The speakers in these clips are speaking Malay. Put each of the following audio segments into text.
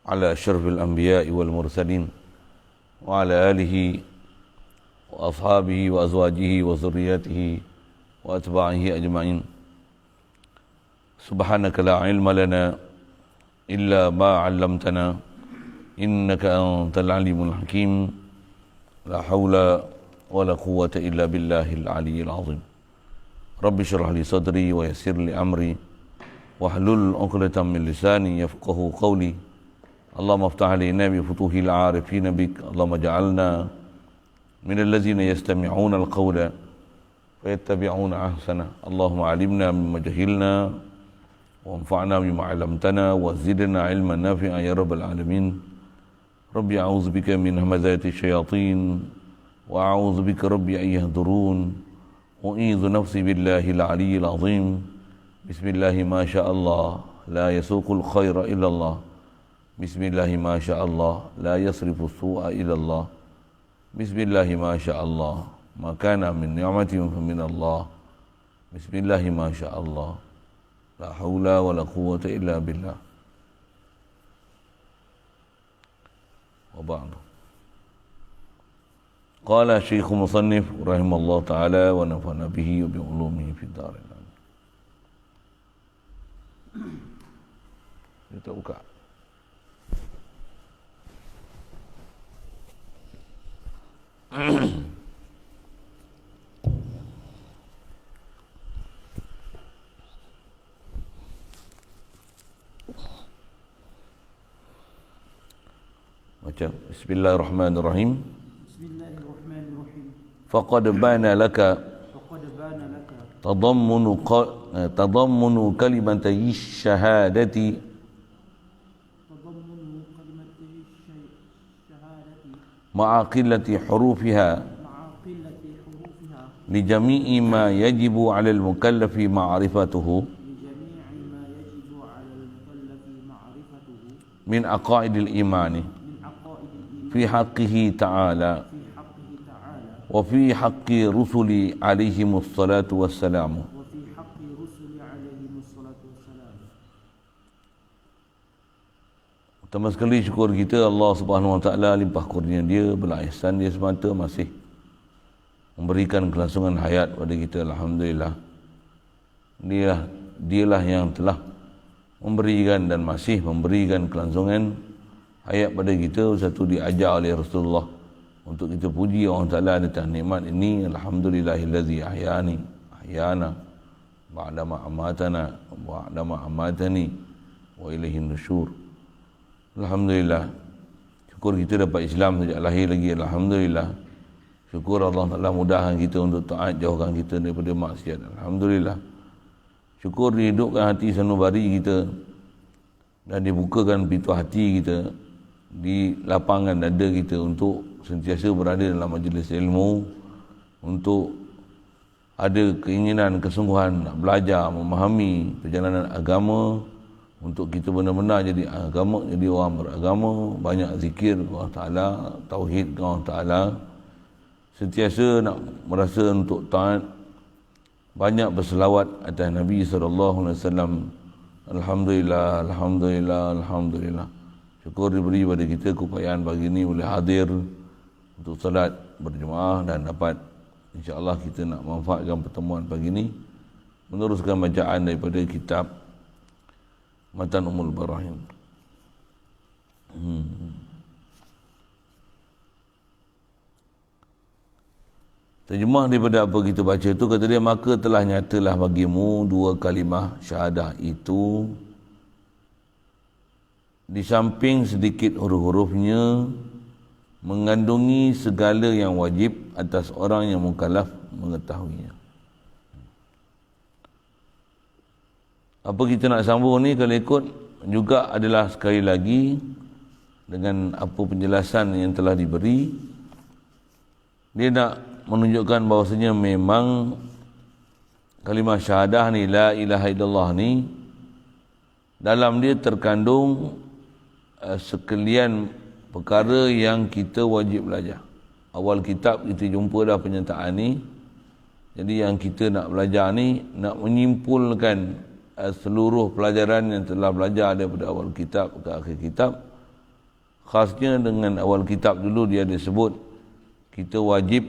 على أشرف الأنبياء والمرسلين وعلى آله وأصحابه وأزواجه وذرياته وأتباعه أجمعين. سبحانك لا علم لنا إلا ما علمتنا إنك أنت العليم الحكيم. لا حول ولا قوة إلا بالله العلي العظيم. رب اشرح لي صدري ويسر لي أمري واحلل عقدة من لساني يفقهوا قولي. اللهم افتح علينا بفتوح العارفين بك. اللهم اجعلنا من الذين يستمعون القول فيتبعون أحسنه. اللهم علمنا مما جهلنا وانفعنا بما علمتنا وزدنا علما نافعا يا رب العالمين. ربي أعوذ بك من همزات الشياطين وأعوذ بك ربي أن يهضرون. أعيذ نفسي بالله العلي العظيم. بسم الله ما شاء الله لا يسوق الخير إلا الله. بسم الله ما شاء الله لا يصرف السوء إلا الله. بسم الله ما شاء الله ما كان من نعمة فمن الله. بسم الله ما شاء الله لا حول ولا قوة إلا بالله. وبعد. قال الشيخ مصنف رحمه الله تعالى ونفعنا به وبعلومه في الدارين. Kita buka. Baca Bismillahirrahmanirrahim. Bismillahirrahmanirrahim. Faqad bana laka tadammunu kalimatay syahadati ma'a qillati hurufiha li jami'i ma yajibu 'alal mukallafi ma'rifatuhu min aqaidil imani fi haqqihi ta'ala wa fi haqqi rusuli alaihimus salatu wassalamu. Pertama sekali syukur kita Allah Subhanahu Wa Taala limpah kurnia dia, belah ihsan dia semata masih memberikan kelangsungan hayat pada kita. Alhamdulillah. Dialah yang telah memberikan dan masih memberikan kelangsungan hayat pada kita. Satu diajar oleh Rasulullah untuk kita puji Allah Taala atas nikmat ini. Alhamdulillahillazi ahyana ba'da ma amatana wa ba'da ma amatani wa ilaihin nusyur. Alhamdulillah. Syukur kita dapat Islam sejak lahir lagi. Alhamdulillah. Syukur Allah Taala mudahkan kita untuk taat, jauhkan kita daripada maksiat. Alhamdulillah. Syukur dihidupkan hati sanubari kita dan dibukakan pintu hati kita, di lapangan dada kita untuk sentiasa berada dalam majlis ilmu, untuk ada keinginan, kesungguhan nak belajar, memahami perjalanan agama, untuk kita benar-benar jadi agama, jadi orang beragama, banyak zikir Allah Ta'ala, tauhid Allah Ta'ala, sentiasa nak merasa untuk taat, banyak berselawat atas Nabi SAW. Alhamdulillah, Alhamdulillah, Alhamdulillah. Syukur diberi pada kita keupayaan pagi ini boleh hadir untuk salat berjemaah dan dapat insya-Allah kita nak manfaatkan pertemuan pagi ini meneruskan bacaan daripada kitab Matan Ummul Barahim. Terjemah daripada apa kita baca itu, kata dia, maka telah nyatalah bagimu dua kalimah syahadah itu, di samping sedikit huruf-hurufnya mengandungi segala yang wajib atas orang yang mukallaf mengetahuinya. Apa kita nak sambung ni kalau ikut juga adalah sekali lagi dengan apa penjelasan yang telah diberi. Dia nak menunjukkan bahawasanya memang kalimah syahadah ni, la ilaha illallah ni, dalam dia terkandung sekalian perkara yang kita wajib belajar. Awal kitab kita jumpa dah pernyataan ni. Jadi yang kita nak belajar ni nak menyimpulkan seluruh pelajaran yang telah belajar daripada awal kitab ke akhir kitab khasnya dengan awal kitab dulu dia ada sebut kita wajib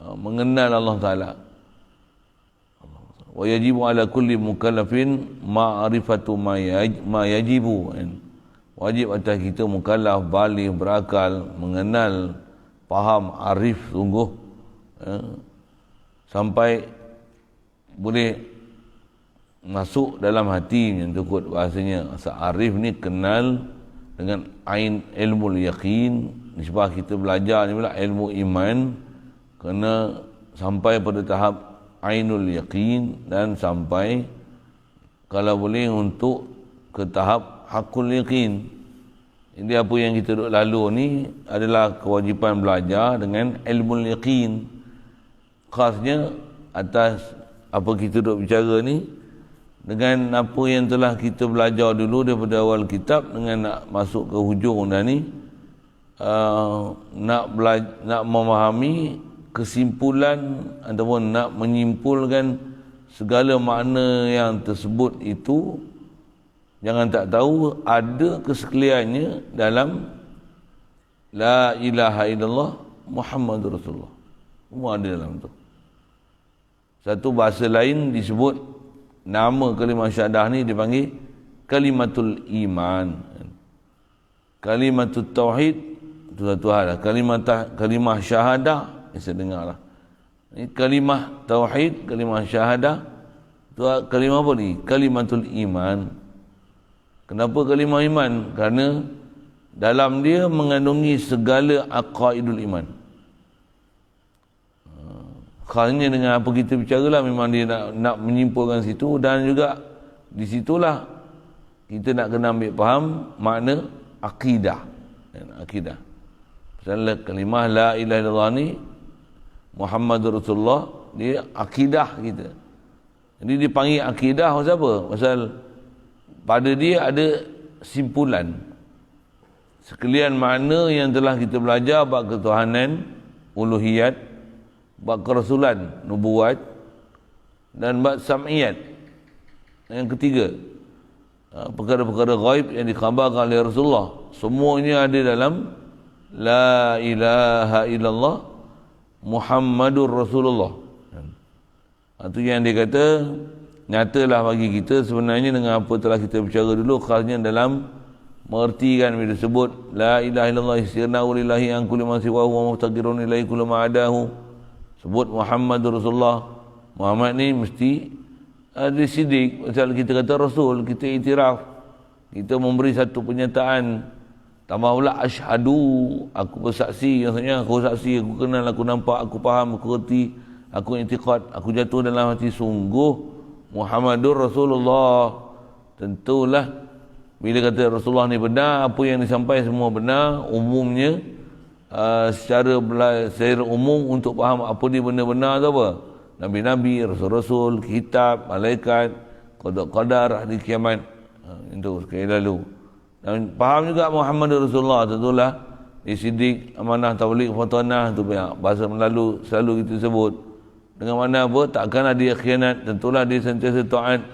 mengenal Allah Ta'ala. Wa yajibu ala kulli mukallafin ma'rifatu ma yajibu. Wajib atas kita mukallaf, baligh, berakal, mengenal, faham, arif sungguh, sampai boleh masuk dalam hati yang tukut bahasanya. Arif ni kenal dengan ain ilmu yaqin. Nisbah kita belajar ni pula ilmu iman, kena sampai pada tahap ainul yaqin dan sampai kalau boleh untuk ke tahap hakul yaqin. Jadi apa yang kita duk lalu ni adalah kewajipan belajar dengan ilmu yaqin. Khasnya atas apa kita duk bicara ni dengan apa yang telah kita belajar dulu daripada awal kitab dengan nak masuk ke hujung dah ni, nak memahami kesimpulan ataupun nak menyimpulkan segala makna yang tersebut itu, jangan tak tahu ada kesekaliannya dalam la ilaha illallah Muhammadur Rasulullah. Semua ada dalam tu. Satu bahasa lain disebut nama kalimah syahadah ni dipanggil kalimatul iman. Kalimatul tauhid itu satu hal lah. Kalimah syahadah saya dengar lah. Ini kalimah tauhid, kalimah syahadah, itu kalimah apa ni? Kalimatul iman. Kenapa kalimah iman? Kerana dalam dia mengandungi segala aqaidul iman. Khasnya dengan apa kita bicara lah, memang dia nak menyimpulkan situ, dan juga di situlah kita nak kena ambil faham makna akidah. Akidah. Pasal kalimah la ilaha illallah ni Muhammadur Rasulullah, dia akidah kita. Jadi dipanggil akidah pasal apa? Pasal pada dia ada simpulan sekalian makna yang telah kita belajar bab ketuhanan, uluhiyat, bab kerasulan, nubuat, dan bab sam'iyat. Yang ketiga, perkara-perkara ghaib yang dikhabarkan oleh Rasulullah, semuanya ada dalam la ilaha illallah Muhammadur Rasulullah. Itu yang dia kata nyatalah bagi kita sebenarnya dengan apa telah kita bicara dulu, khasnya dalam mengertikan bila sebut la ilaha illallah istirna'u lillahi an kulli ma siwahu wa muftaqirun ilaihi kullu ma adahu. Sebut Muhammadur Rasulullah. Muhammad ni mesti ada sidik. Pasal kita kata Rasul, kita iktiraf, kita memberi satu pernyataan. Tambah pula asyhadu, aku bersaksi, maksudnya aku saksi, aku kenal, aku nampak, aku faham, aku reti, aku i'tiqad, aku jatuh dalam hati sungguh Muhammadur Rasulullah. Tentulah bila kata Rasulullah ni benar, apa yang disampaikan semua benar, umumnya secara umum untuk faham apa dia benar-benar tu apa? Nabi-nabi, rasul-rasul, kitab, malaikat, qadar, hari kiamat. Itu sekali lalu. Dan faham juga Muhammad Rasulullah, tentulah di sidik, amanah, tabligh, fatanah, tu bahasa Melayu selalu kita sebut. Dengan mana apa? Takkan ada khianat, tentulah dia sentiasa taat.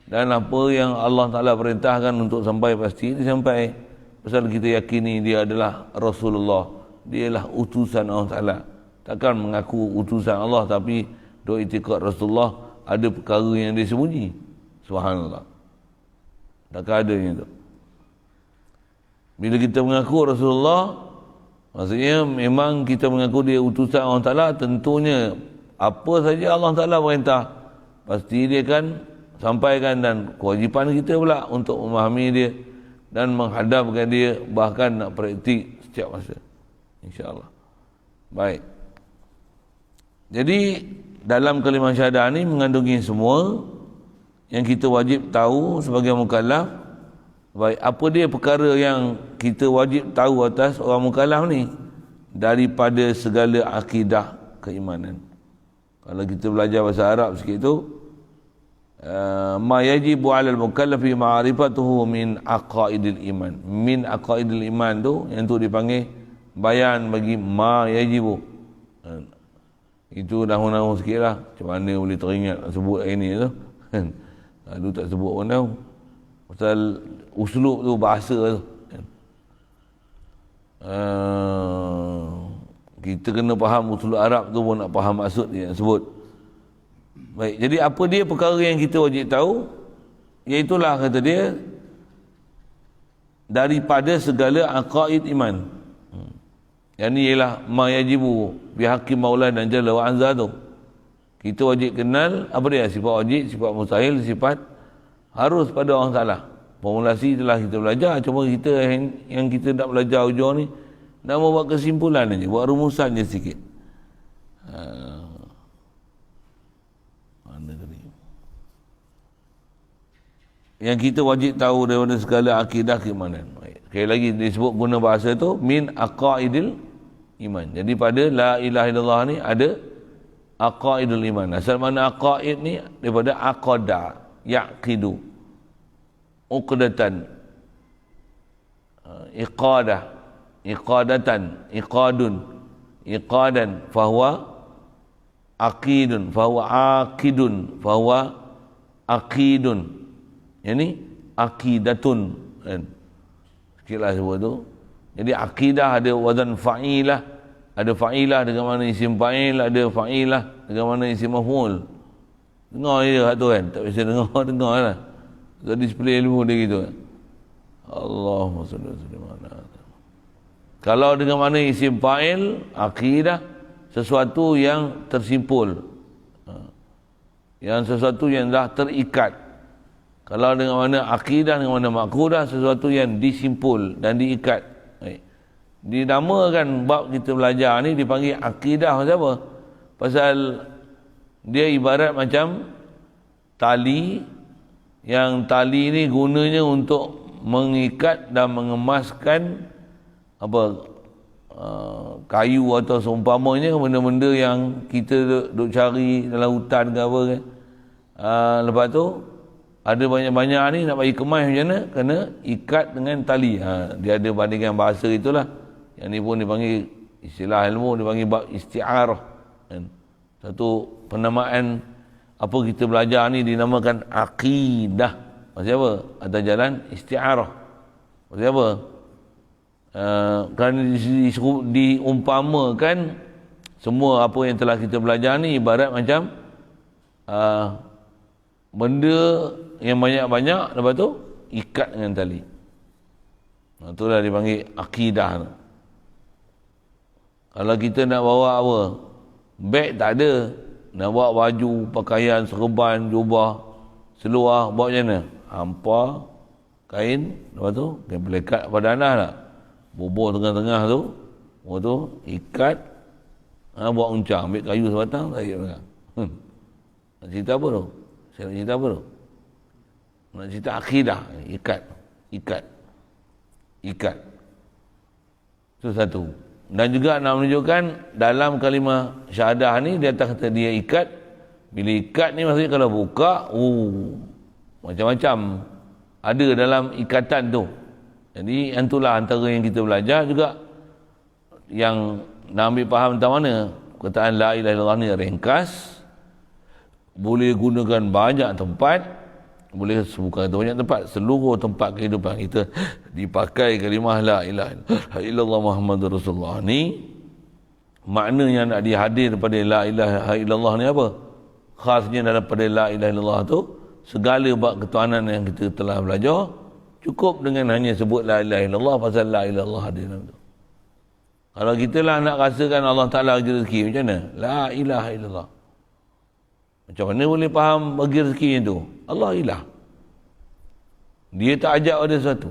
Dan apa yang Allah Ta'ala perintahkan untuk sampai pasti disampai. Pasal kita yakini dia adalah Rasulullah, dia adalah utusan Allah Ta'ala. Takkan mengaku utusan Allah tapi duk i'tiqad Rasulullah ada perkara yang dia sembunyi. Subhanallah. Takkan adanya tu. Bila kita mengaku Rasulullah, maksudnya memang kita mengaku dia utusan Allah Ta'ala, tentunya apa saja Allah Ta'ala perintah pasti dia akan sampaikan, dan kewajipan kita pula untuk memahami dia dan menghadapkan dia, bahkan nak praktik setiap masa, insya-Allah. Baik. Jadi dalam kalimah syahadah ni mengandungi semua yang kita wajib tahu sebagai mukallaf. Baik, apa dia perkara yang kita wajib tahu atas orang mukallaf ni daripada segala akidah keimanan. Kalau kita belajar bahasa Arab sikit tu, ma yajibu 'alal mukallafi ma'rifatuhu min aqaidil iman. Min aqaidil iman tu yang tu dipanggil bayan bagi ma yajibu. Itu dah sikitlah. Macam mana boleh teringat sebut ini tu. Lalu tak sebut pun tahu. Pasal uslub tu, bahasa tu. Kita kena faham usul Arab tu pun nak faham maksud dia nak sebut. Baik, jadi apa dia perkara yang kita wajib tahu? Iaitulah kata dia daripada segala aqaid iman. Yang ni ialah ma yajibu bihaqi maulana jalla wa azza tu. Kita wajib kenal apa dia? Sifat wajib, sifat mustahil, sifat harus pada Allah Taala. Formulasi telah kita belajar, cuma kita yang kita nak belajar hujung ni nak buat kesimpulan aja, buat rumusan je sikit. Mana tadi? Yang kita wajib tahu daripada segala akidah keimanan. Sekali lagi disebut guna bahasa tu min aqaidil iman. Jadi pada la ilaha illallah ni ada aqaidul iman. Asal mana aqaid ni daripada aqada, yaqidu, uqdatan, iqadah, iqadatan, iqadun, iqadan, fahuwa aqidun, fahuwa aqidun, fahuwa aqidun. Yang ni aqidatun kan. Sikitlah sebut tu. Jadi akidah ada wazan fa'ilah, ada fa'ilah dengan mana isim fa'il, ada fa'ilah dengan mana isim maf'ul. Dengar je kat tu kan, tak biasa dengar lah. So display ilmu dia gitu kan. Allahumma salli wa sallim ala. Kalau dengan mana isim fa'il, akidah sesuatu yang tersimpul, yang sesuatu yang dah terikat. Kalau dengan mana akidah, dengan mana makudah, sesuatu yang disimpul dan diikat. Dinamakan bab kita belajar ni dipanggil akidah. Pasal apa? Pasal dia ibarat macam tali, yang tali ni gunanya untuk mengikat dan mengemaskan apa kayu atau seumpamanya, benda-benda yang kita duk cari dalam hutan ke apa kan. Lepas tu ada banyak-banyak ni nak bagi kemas macam mana? Kena ikat dengan tali. Dia ada bandingan bahasa itulah. Yang ni pun dipanggil, istilah ilmu dipanggil bab isti'arah kan? Satu penamaan apa kita belajar ni dinamakan akidah. Maksud apa? Atas jalan isti'arah. Maksud apa? Kerana diumpamakan semua apa yang telah kita belajar ni ibarat macam benda yang banyak-banyak, lepas tu ikat dengan tali. Itulah dipanggil akidah. Kalau kita nak bawa apa? Beg tak ada. Nak bawa baju, pakaian, serban, jubah, seluar, bawa macam mana? Hampa, kain, lepas tu kain pelekat pada anas lah. Bubur tengah-tengah tu, lepas tu ikat, bawa uncang, ambil kayu sebatang, tarik tengah. Nak cerita apa tu? Saya nak cerita apa tu? Nak cerita akidah. Ikat. Itu satu. Dan juga nak menunjukkan dalam kalimah syahadah ni, dia kata dia ikat. Bila ikat ni maksudnya kalau buka, macam-macam ada dalam ikatan tu. Jadi itulah antara yang kita belajar juga, yang nak ambil faham tentang mana perkataan la ilaha illallah ni ringkas, boleh gunakan banyak tempat, boleh bukan banyak tempat, seluruh tempat kehidupan kita dipakai kalimah la ilaha illallah Muhammadur Rasulullah ni. Makna yang nak dihadir daripada la ilaha illallah ni apa? Khasnya daripada la ilaha illallah tu, segala bab ketuhanan yang kita telah belajar cukup dengan hanya sebut la ilaha illallah, pasal la ilaha illallah hadir dalam tu. Kalau kita lah nak rasakan Allah Ta'ala bagi rezeki, macam mana? La ilaha illallah. Macam mana boleh faham bagi rezeki itu? Allah ilah. Dia tak ajak pada sesuatu.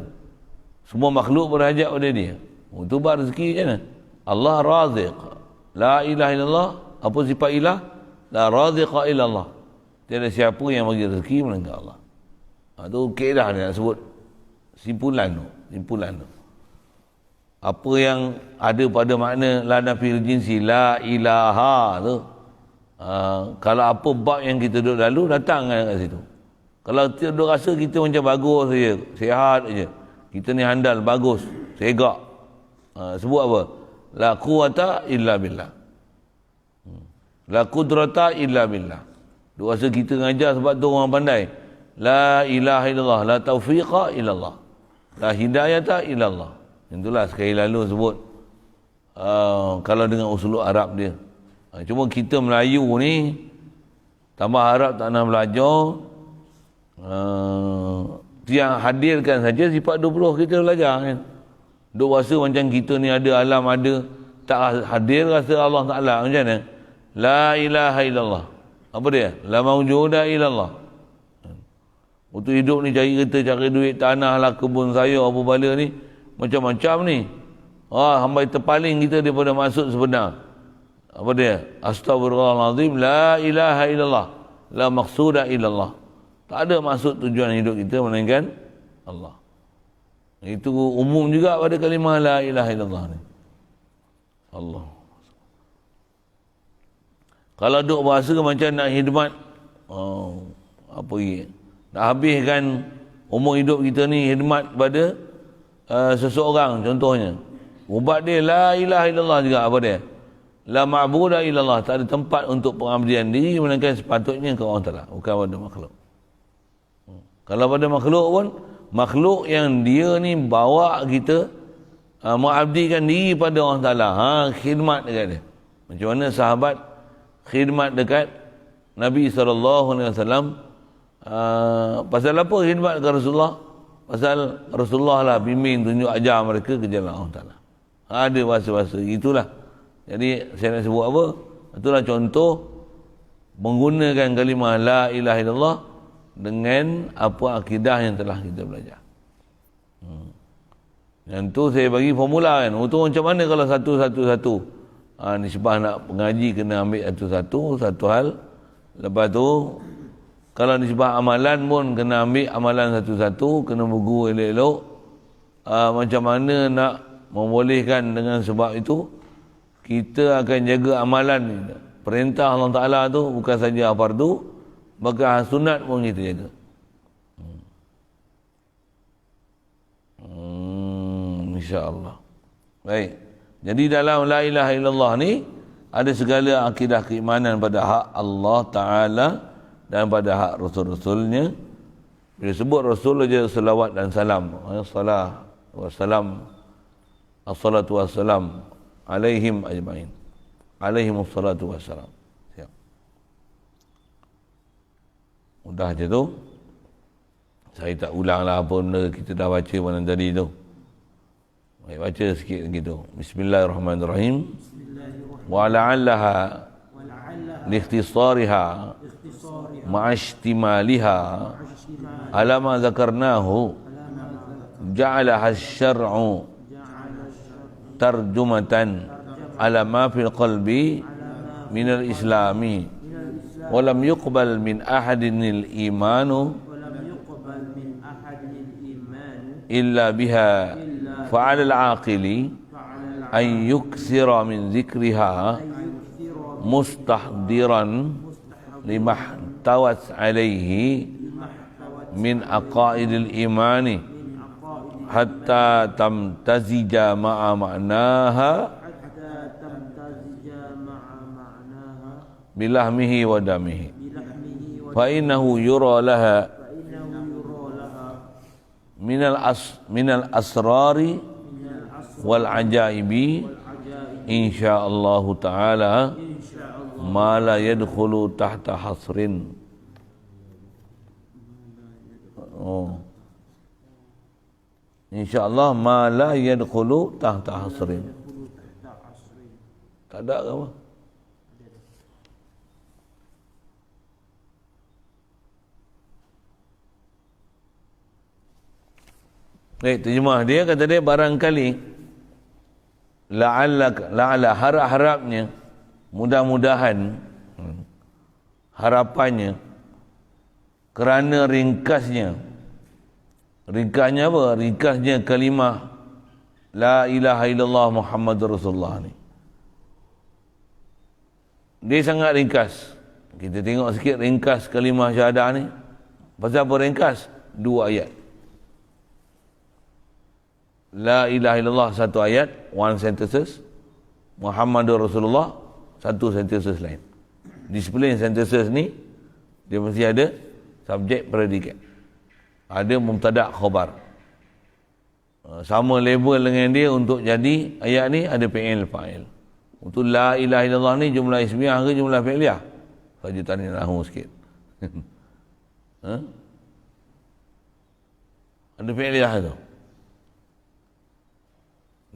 Semua makhluk berhajat pada dia. Untuk bab rezeki macam mana? Allah raziq. La ilaha illallah. Apa sifat ilah? La raziqa illallah. Tiada siapa yang bagi rezeki melainkan Allah. Itu kaedah dia nak sebut. Simpulan tu. Apa yang ada pada makna la nafil jinsi, la ilaha tu. Kalau apa bab yang kita duduk lalu, datang kat situ. Kalau kita duduk rasa kita macam bagus saja, sihat saja, kita ni handal, bagus, segak, sebut apa? La quwata illa billah, la qudrata illa billah. Duk rasa kita ngajar sebab tu orang pandai. La ilaha illallah, la taufiqa illallah, la hidayata illallah, Itulah sekali lalu sebut kalau dengan usulul Arab dia. Cuma kita Melayu ni tambah Arab tak nak belajar, yang hadirkan saja sifat 20 kita belajar kan. Duk rasa macam kita ni ada alam ada, tak hadir rasa Allah Ta'ala macam mana? La ilaha illallah. Apa dia? La mawjuda illallah. Untuk hidup ni cari kereta, cari duit, tanah lah, kebun sayur, apa bala ni, macam-macam ni. Hamba terpaling kita daripada maksud sebenar. Apa dia? Astaghfirullahalazim, la ilaha illallah, la maqsuda illallah. Tak ada maksud tujuan hidup kita melainkan Allah. Itu umum juga pada kalimah la ilaha illallah ni. Allah. Kalau duk bahasa macam nak khidmat, apa lagi? Nak habiskan umur hidup kita ni khidmat pada seseorang contohnya. Ubat dia la ilaha illallah juga, apa dia? La ma'buda illallah, tak ada tempat untuk pengabdian diri melainkan sepatutnya ke Allah Ta'ala, bukan pada makhluk. Kalau pada makhluk pun, makhluk yang dia ni bawa kita mengabdikan diri pada Allah Ta'ala, khidmat dekat dia. Macam mana sahabat khidmat dekat Nabi SAW. Pasal apa khidmat dekat Rasulullah? Pasal Rasulullah lah bimbing, tunjuk, ajar mereka ke jalan Allah Ta'ala. Ada bahasa-bahasa itulah. Jadi saya nak sebut apa? Itulah contoh menggunakan kalimah la ilaha illallah dengan apa akidah yang telah kita belajar. Yang tu saya bagi formula kan. Untuk macam mana kalau satu-satu-satu. Nisbah nak pengaji kena ambil satu-satu hal. Lepas tu kalau nisbah amalan pun kena ambil amalan satu-satu, kena berguru elok-elok. Macam mana nak membolehkan dengan sebab itu kita akan jaga amalan ni. Perintah Allah Ta'ala tu bukan saja fardu, bahkan sunat pun kita jaga. InsyaAllah. Baik. Jadi dalam la ilaha illallah ni ada segala akidah keimanan pada hak Allah Ta'ala dan pada hak Rasul-Rasulnya. Bila sebut Rasul aja salawat dan salam. Salah wassalam. Assalatu wassalam alaihim ajma'in. Alaihimussalatu wassalam. Siap. Mudah je tu. Saya tak ulanglah apa benda kita dah baca pada tadi tu. Baik, baca sikit lagi tu. Bismillahirrahmanirrahim. Wa la'allaha liikhtisariha ma'ashtimaliha ala ma zakarnahu ja'alaha asy-syar'u tarjumatan ala ma fil qalbi minal islami wa lam yuqbal min ahadinil imanu illa biha fa'ala al-aqili an yuksira min zikriha mustahdiran limahtawat alaihi min aqaidil imani hatta tamtazija ma'a ma'naha bilahmihi wa damihi fa innahu yura laha minal asrari wal ajaibi insyaallah ta'ala ma la yadkhulu tahta hasrin. InsyaAllah ma la yadkhulu tahta hasrin. Tak ada ke apa? Baik, terjemah dia kata dia barangkali la'alla harap-harapnya, mudah-mudahan, harapannya, kerana ringkasnya apa? Ringkasnya kalimah la ilaha illallah Muhammadur Rasulullah ni. Dia sangat ringkas. Kita tengok sikit ringkas kalimah syahadah ni. Pasal apa ringkas? 2 ayat. La ilaha illallah 1 ayat, 1 sentences. Muhammadur Rasulullah 1 sentences lain. Disiplin sentences ni dia mesti ada subjek predikat. Ada mubtada khabar. sama level dengan dia untuk jadi ayat ni ada fi'il fa'il. Untuk la ilaha illallah ni jumlah ismiyah ke jumlah fi'liyah? Saja tanya nahu sikit. Ha? Ada fi'liyah tu.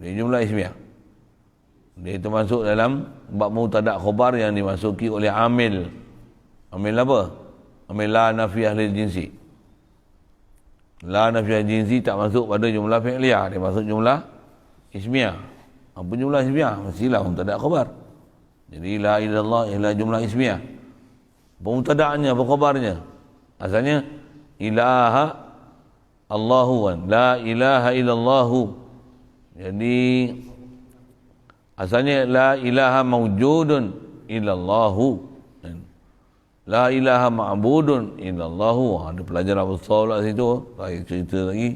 Dia jumlah ismiyah. Dia termasuk dalam bab mubtada' khabar yang dimasuki oleh amil. Amil apa? Amil la nafiyah lil jinsi. La nafiyah jinsi tak masuk pada jumlah fi'liyah, dia masuk jumlah ismiyah. Apa jumlah ismiyah? Mestilah mubtada' khabar. Jadi la ilallah ialah jumlah ismiyah. Apa mubtada'nya, apa khabarnya? Asalnya ilaha Allahu kan. La ilaha illallahu. Jadi asalnya la ilaha mawjudun illallahu. La ilaha ma'budun illallahu. Ada pelajaran besar lah situ. Saya cerita lagi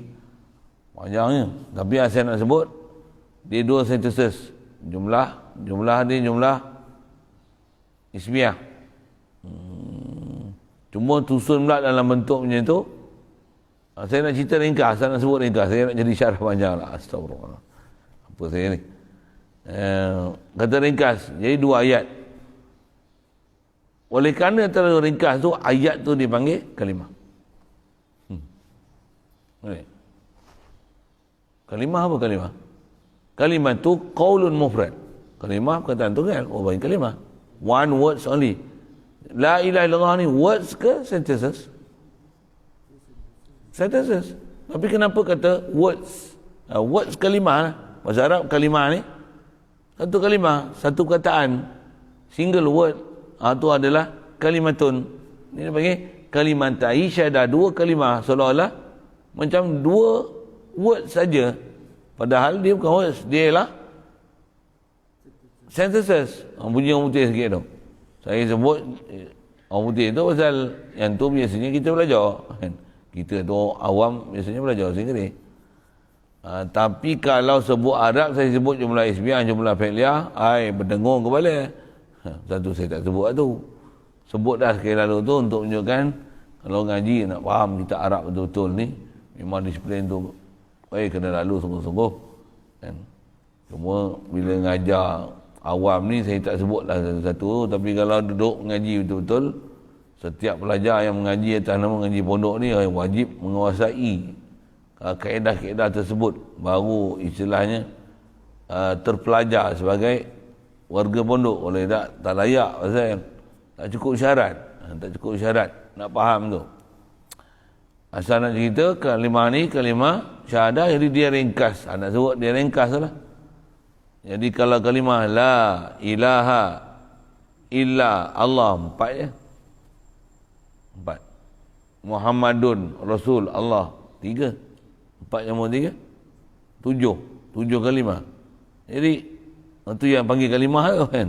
panjangnya. Tapi saya nak sebut dia dua sentences. Jumlah dia jumlah ismiyah. Cuma susun pula dalam bentuk macam tu. Saya nak cerita ringkas, saya nak sebut ringkas. Saya nak jadi syarah panjang lah. Astagfirullah. Apa saya ni? Kata ringkas, jadi dua ayat. Oleh kerana antara ringkas tu, ayat tu dipanggil kalimah. Kalimah apa kalimah? Kalimah tu qaulun mufrad. Kalimah perkataan tu kan, banyak kalimah. One words only. La ilaha illallah ni words ke sentences? Sentences. Tapi kenapa kata words? Words kalimah. Bahasa Arab kalimah ni satu kalimah, satu perkataan, single word. Itu adalah kalimatun. Ini panggil kalimata isyadah, dua kalimah, seolah-olah macam dua word saja. Padahal dia bukan words, dia ialah sentences. Bunyi orang putih sikit tu. Saya sebut orang putih tu pasal yang tu biasanya kita belajar. Kita tu awam biasanya belajar bahasa Inggeris. Tapi kalau sebut Arab, saya sebut jumlah ismiyah, jumlah fi'liyah, berdengung kepala. Satu saya tak sebut lah tu. Sebut dah sekali lalu tu untuk menunjukkan kalau ngaji nak faham kita Arab betul-betul ni, memang disiplin tu kena lalu sungguh-sungguh kan. Cuma bila ngajar awam ni saya tak sebut lah satu-satu. Tapi kalau duduk mengaji betul-betul, setiap pelajar yang mengaji atas nama mengaji pondok ni wajib menguasai kaedah-kaedah tersebut, baru istilahnya terpelajar sebagai warga pondok. Oleh tak layak pasal tak cukup syarat, nak faham tu. Asal nak cerita kalimah ni kalimah syahadah, jadi dia ringkas. Nak sebut dia ringkas lah. Jadi kalau kalimah la ilaha illa Allah, 4 je. 4. Muhammadun Rasul Allah, 3. 4 nombor 3. 7 kalimah. Jadi itu yang panggil kalimah tu kan.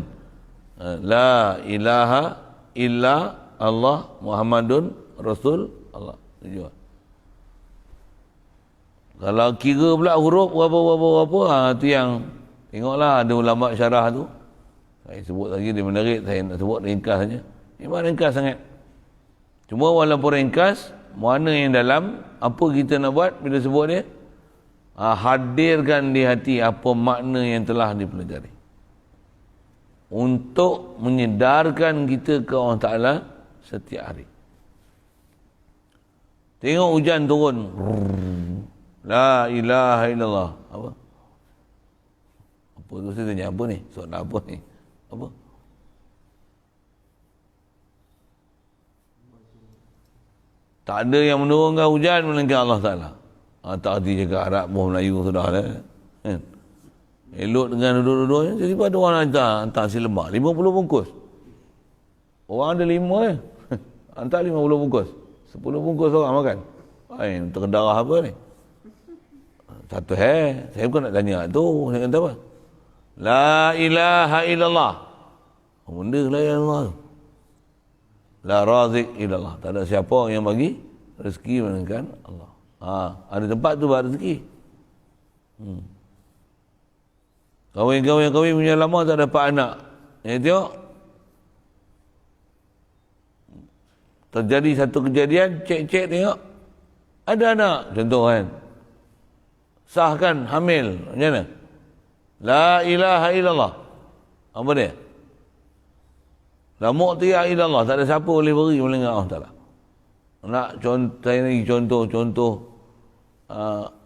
La ilaha illa Allah Muhammadun Rasul Allah. 7. Kalau kira pula huruf berapa, tu yang tengoklah ada ulama syarah tu. Saya sebut lagi dia menarik, saya nak sebut ringkas saja. Memang ringkas sangat. Cuma walaupun ringkas, mana yang dalam, apa kita nak buat bila sebut dia? Hadirkan di hati apa makna yang telah dipelajari. Untuk menyedarkan kita ke Allah Ta'ala setiap hari. Tengok hujan turun. La ilaha illallah. Apa? Apa tu saya tanya apa ni? Soalan apa ni? Apa? Tak ada yang menurunkan hujan melainkan Allah Ta'ala. Tak arti cakap Arab, Melayu sudah lah. Kan? Elok dengan duduk-duduknya. Jadi pada orang hantar si lemak 50 bungkus. Orang ada 5 hantar 50 bungkus. 10 bungkus orang makan. Untuk darah apa ni? Satu saya bukan nak tanya tu. Saya kata apa? La ilaha illallah. Benda la ilaha illallah. La razik illallah. Tak ada siapa yang bagi rezeki melainkan Allah. Ada tempat tu buat rezeki. Kahwin punya lama tak dapat anak. Tengok. Terjadi satu kejadian, cek tengok. Ada anak. Contoh kan. sahkan hamil. Macam mana? La ilaha illallah. Apa dia? La mu'tiya illallah. Tak ada siapa boleh beri melainkan Allah Ta'ala. Nak contoh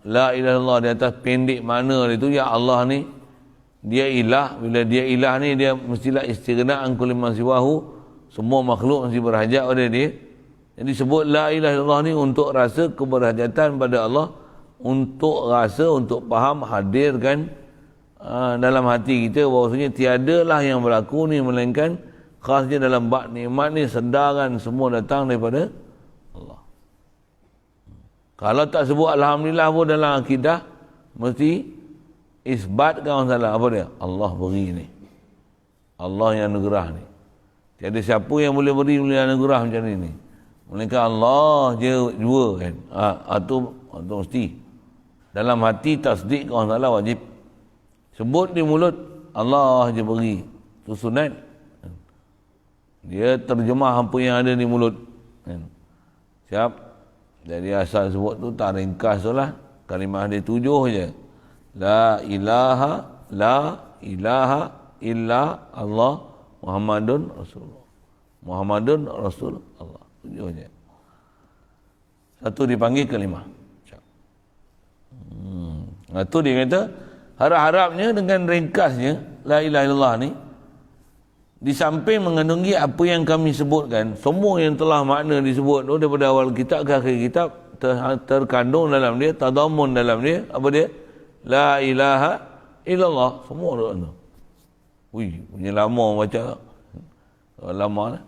la ilaha illallah di atas pendek makna dia tu, ya Allah ni dia ilah. Bila dia ilah ni, dia mestilah istighna an kulli man siwahu, semua makhluk mesti berhajat pada dia. Jadi sebut la ilaha illallah ni untuk rasa keberhajatan pada Allah, untuk rasa, untuk faham, hadirkan dalam hati kita bahawasanya tiadalah yang berlaku ni melainkan khasnya dalam bab nikmat ni, sedaran semua datang daripada Allah. Kalau tak sebut alhamdulillah pun dalam akidah, mesti isbatkan orang salah. Apa dia? Allah beri ni, Allah yang anugerah ni. Tiada siapa yang boleh beri anugerah macam ni, melainkan Allah je dua kan. Atau mesti dalam hati tasdik orang salah wajib. Sebut di mulut Allah je beri, tu sunat. Dia terjemah apa yang ada di mulut kan. Siap? Dari asal sebut tu tak ringkas tu lah. Kalimah dia 7 je. La ilaha illa Allah Muhammadun Rasulullah. Muhammadun Rasul Allah. 7 je. Satu dipanggil kalimah. Itu dia kata, harap-harapnya dengan ringkasnya la ilaha illallah ni, di samping mengandungi apa yang kami sebutkan, semua yang telah makna disebut tu daripada awal kitab ke akhir kitab, terkandung dalam dia, tadamun dalam dia. Apa dia? La ilaha illallah. Semua tu. Punya lama baca. Lama lah.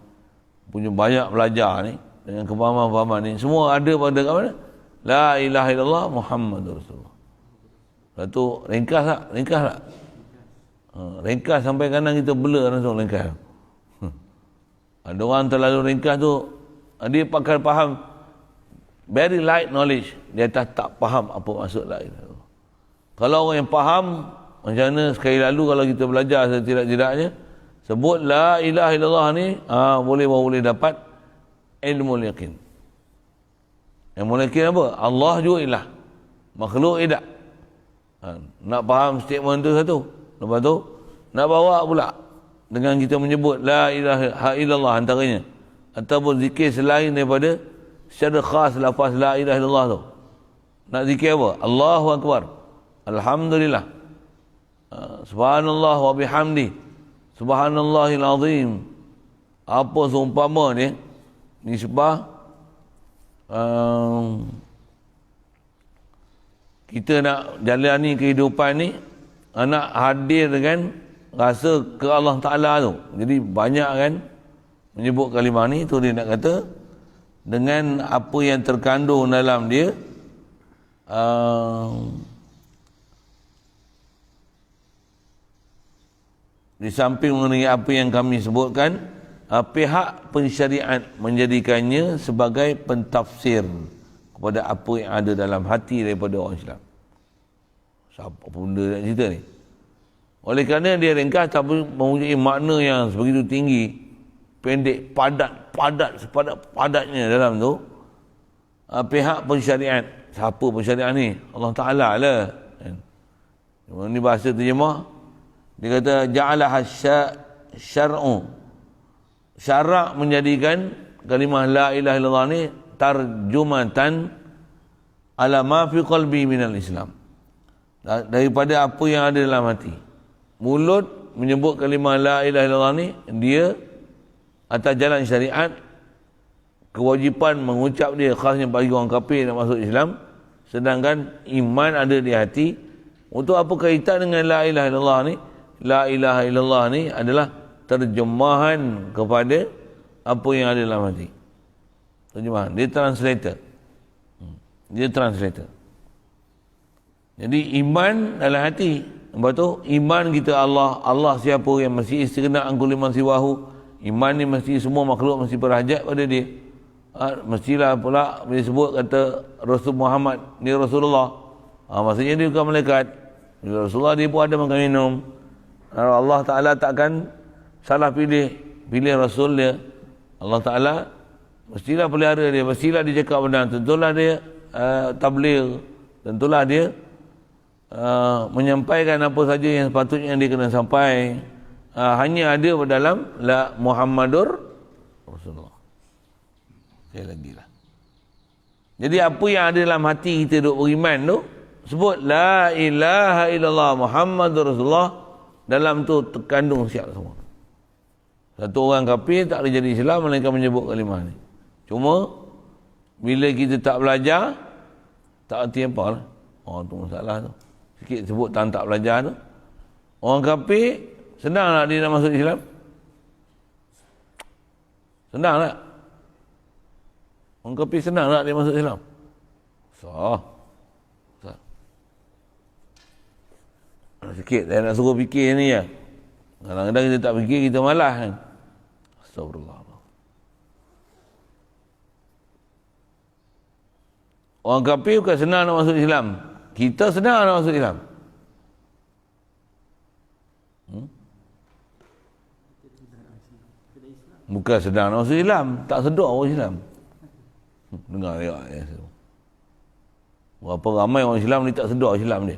Punya banyak belajar ni, dengan kefahaman-kefahaman ni. Semua ada pada kat mana? La ilaha illallah Muhammadur Rasulullah. Lepas tu ringkas tak? Ringkas tak? Ringkas sampai kadang kita blur langsung ringkas. Ada orang terlalu ringkas tu, dia pakai faham very light knowledge, dia tak faham apa maksud la ilaha illallah. Kalau orang yang faham, macam mana sekali lalu kalau kita belajar setidak-tidaknya sebut la ilaha illallah ni, boleh dapat ilmu yakin. Ilmu yakin apa? Allah juga ilah, makhluk tidak. Nak faham statement tu satu. Lepas tu nak bawa pula dengan kita menyebut la ilaha illallah antaranya, ataupun zikir selain daripada secara khas lafaz la ilaha illallah tu. Nak zikir apa? Allahu Akbar, alhamdulillah, subhanallah wa bihamdi, subhanallahil azim. Apa seumpama ni nisbah kita nak jalani kehidupan ni, nak hadir dengan rasa ke Allah Ta'ala tu. Jadi banyak kan menyebut kalimah ni. Tu dia nak kata dengan apa yang terkandung dalam dia, di samping mengenai apa yang kami sebutkan, pihak pensyariat menjadikannya sebagai pentafsir kepada apa yang ada dalam hati daripada orang Islam. Siapa benda nak cerita ni? Oleh kerana dia ringkas tapi mempunyai makna yang sebegitu tinggi, pendek, padat, sepadat-padatnya dalam tu, pihak pensyariat, siapa pensyariat ni? Allah Ta'ala lah. Ini bahasa terjemah, dia kata ja'alaha syar'u, syarak menjadikan kalimah la ilaha illallah ni tarjumatan ala ma fi qalbi minal Islam, daripada apa yang ada dalam hati. Mulut menyebut kalimah la ilaha illallah ni, dia atas jalan syariat, kewajipan mengucap dia khasnya bagi orang kafir nak masuk Islam, sedangkan iman ada di hati. Untuk apa kaitan dengan la ilaha illallah ni? La ilaha illallah ni adalah terjemahan kepada apa yang ada dalam hati. Terjemahan, dia translator. Dia translator. Jadi iman dalam hati. Lepas tu iman kita Allah siapa yang mesti istighna an kulli man siwahu. Iman ni mesti semua makhluk mesti berhajat pada dia. Mestilah pula bila sebut kata Rasul Muhammad ni Rasulullah. Maksudnya dia bukan malaikat. Bila Rasulullah dia pun ada makan minum. Allah Ta'ala takkan salah pilih Rasul dia. Allah Ta'ala mestilah pelihara dia, mestilah dia cakap benar, tentulah dia tabligh, tentulah dia menyampaikan apa saja yang sepatutnya dia kena sampai, hanya ada dalam la Muhammadur Rasulullah. Sekali lagi lah. Jadi apa yang ada dalam hati kita duk beriman tu, sebut la ilaha illallah Muhammadur Rasulullah, dalam tu terkandung siap semua. Satu orang kafir tak boleh jadi Islam melainkan menyebut kalimah ni. Cuma bila kita tak belajar, tak erti apa lah. Oh tu masalah tu. Sikit sebut tak belajar tu. Orang kafir senang tak dia nak masuk Islam? Senang tak? Orang kafir senang tak dia masuk Islam? Susah. Sikit saya nak suruh fikir ni ya. Kadang-kadang kita tak fikir, kita malas kan. Astagfirullah. Orang kafir bukan senang nak masuk Islam. Kita senang nak masuk Islam. Bukan senang nak masuk Islam. Tak sedar orang Islam. Dengar ya. Berapa ramai orang Islam ni tak sedar Islam dia.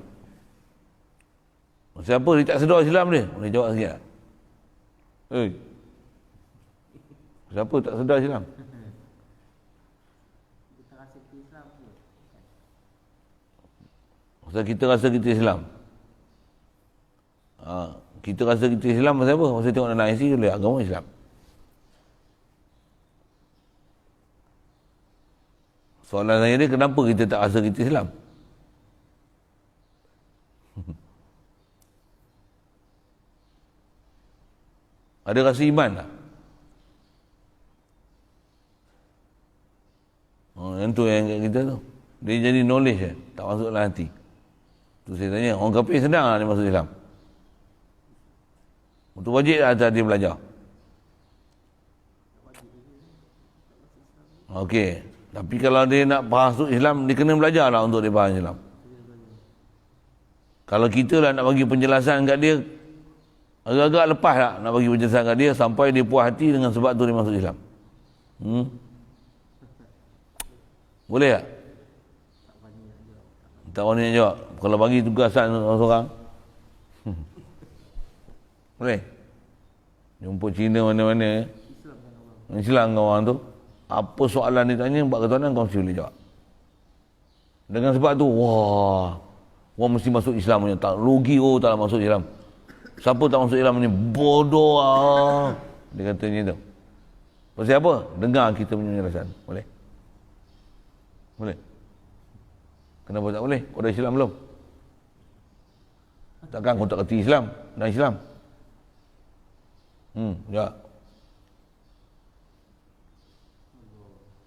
Siapa dia tak sedar Islam dia? Boleh jawab sikit tak? Siapa tak sedar Islam? Pasal kita rasa kita Islam. Kita rasa kita Islam pasal apa? Pasal tengok dalam IC boleh agama Islam. Soalan saya dia, kenapa kita tak rasa kita Islam? Ada rasa iman tak? Yang tu yang kat kita tu. Dia jadi knowledge je. Tak masuk dalam hati. Tu saya tanya, orang kafir senang tak dia masuk Islam? Itu wajib tak atas dia belajar? Okey. Tapi kalau dia nak masuk Islam, dia kena belajar lah untuk dia faham Islam. Kalau kita lah nak bagi penjelasan kat dia, agak-agak lepas tak nak bagi penjelasan kat dia sampai dia puas hati dengan sebab tu dia masuk Islam. Boleh tak? Tak berani nak jawab. Kalau bagi tugasan seorang-seorang. Boleh? Jumpa Cina mana-mana. Islam dengan orang tu. Apa soalan dia tanya, buat ketuanan kau mesti boleh jawab. Dengan sebab tu, wah, orang mesti masuk Islam punya. Tak rugi, tak nak masuk Islam. Siapa tak masuk Islam ni bodoh lah. Dia katanya tu. Pasal apa? Dengar kita punya penjelasan. Boleh? Boleh? Kenapa tak boleh? Kau dah Islam belum? Takkan kau tak kerti Islam? Dah Islam? Ya.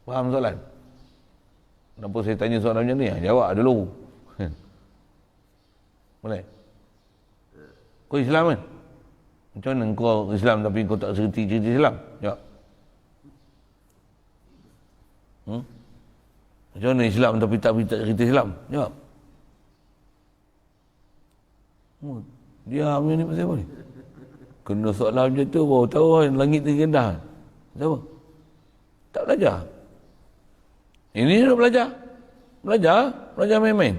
Faham soalan? Kenapa saya tanya soalan macam ni? Jawab dulu. Boleh? Kau Islam kan? Macam mana kau Islam tapi kau tak cerita Islam? Jawab. Macam mana Islam tapi tak cerita Islam? Jawab. Diam ni pasal apa ni? Kena soalan macam tu baru tahu langit tinggi rendah. Siapa? Tak belajar. Ini dia belajar. Belajar main-main.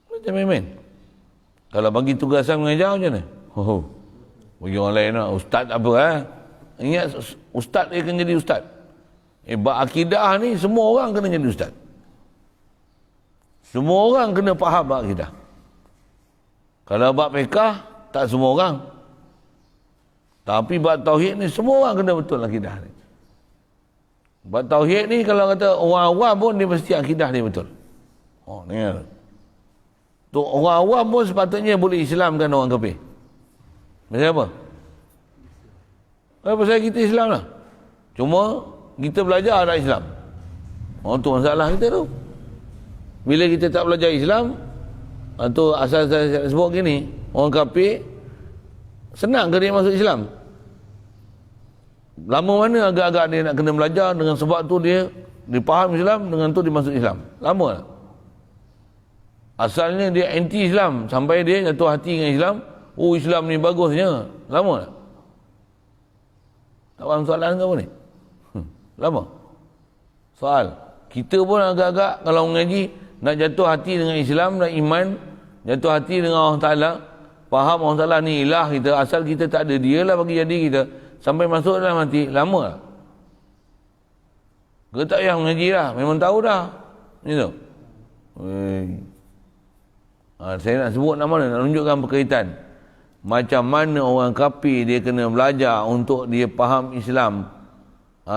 Belajar main-main. Kalau bagi tugasan mengajar macam mana? Bagi orang lain lah. Ustaz apa Ingat ustaz dia akan jadi ustaz. Bab akidah ni semua orang kena jadi ustaz. Semua orang kena faham bab akidah. Kalau bab fiqh tak semua orang. Tapi bab tauhid ni semua orang kena betul akidah ni. Bab tauhid ni kalau kata orang awam pun dia mesti akidah dia betul. Dengar. Tu orang awam pun sepatutnya boleh Islamkan orang kafir. Macam apa? Pasal kita Islam lah. Cuma kita belajar tak Islam. Tu masalah kita tu. Bila kita tak belajar Islam, tu asal saya sebut gini, orang kafir senang ke dia masuk Islam? Lama mana agak-agak dia nak kena belajar, dengan sebab tu dia faham Islam, dengan tu dia masuk Islam? Lama tak? Asalnya dia anti Islam sampai dia jatuh hati dengan Islam. Islam ni bagusnya. Lama tak? Tak faham soalan ke apa ni? Lama. Soal. Kita pun agak-agak kalau mengaji nak jatuh hati dengan Islam dan iman, jatuh hati dengan Allah Ta'ala, faham Allah Ta'ala ni ilah kita, asal kita tak ada, dia lah bagi jadi kita, sampai masuk dalam hati, lama lah. Kita tak payah mengaji lah, memang tahu dah. Gitu. Saya nak sebut nama nak tunjukkan berkaitan. Macam mana orang kafir dia kena belajar untuk dia faham Islam.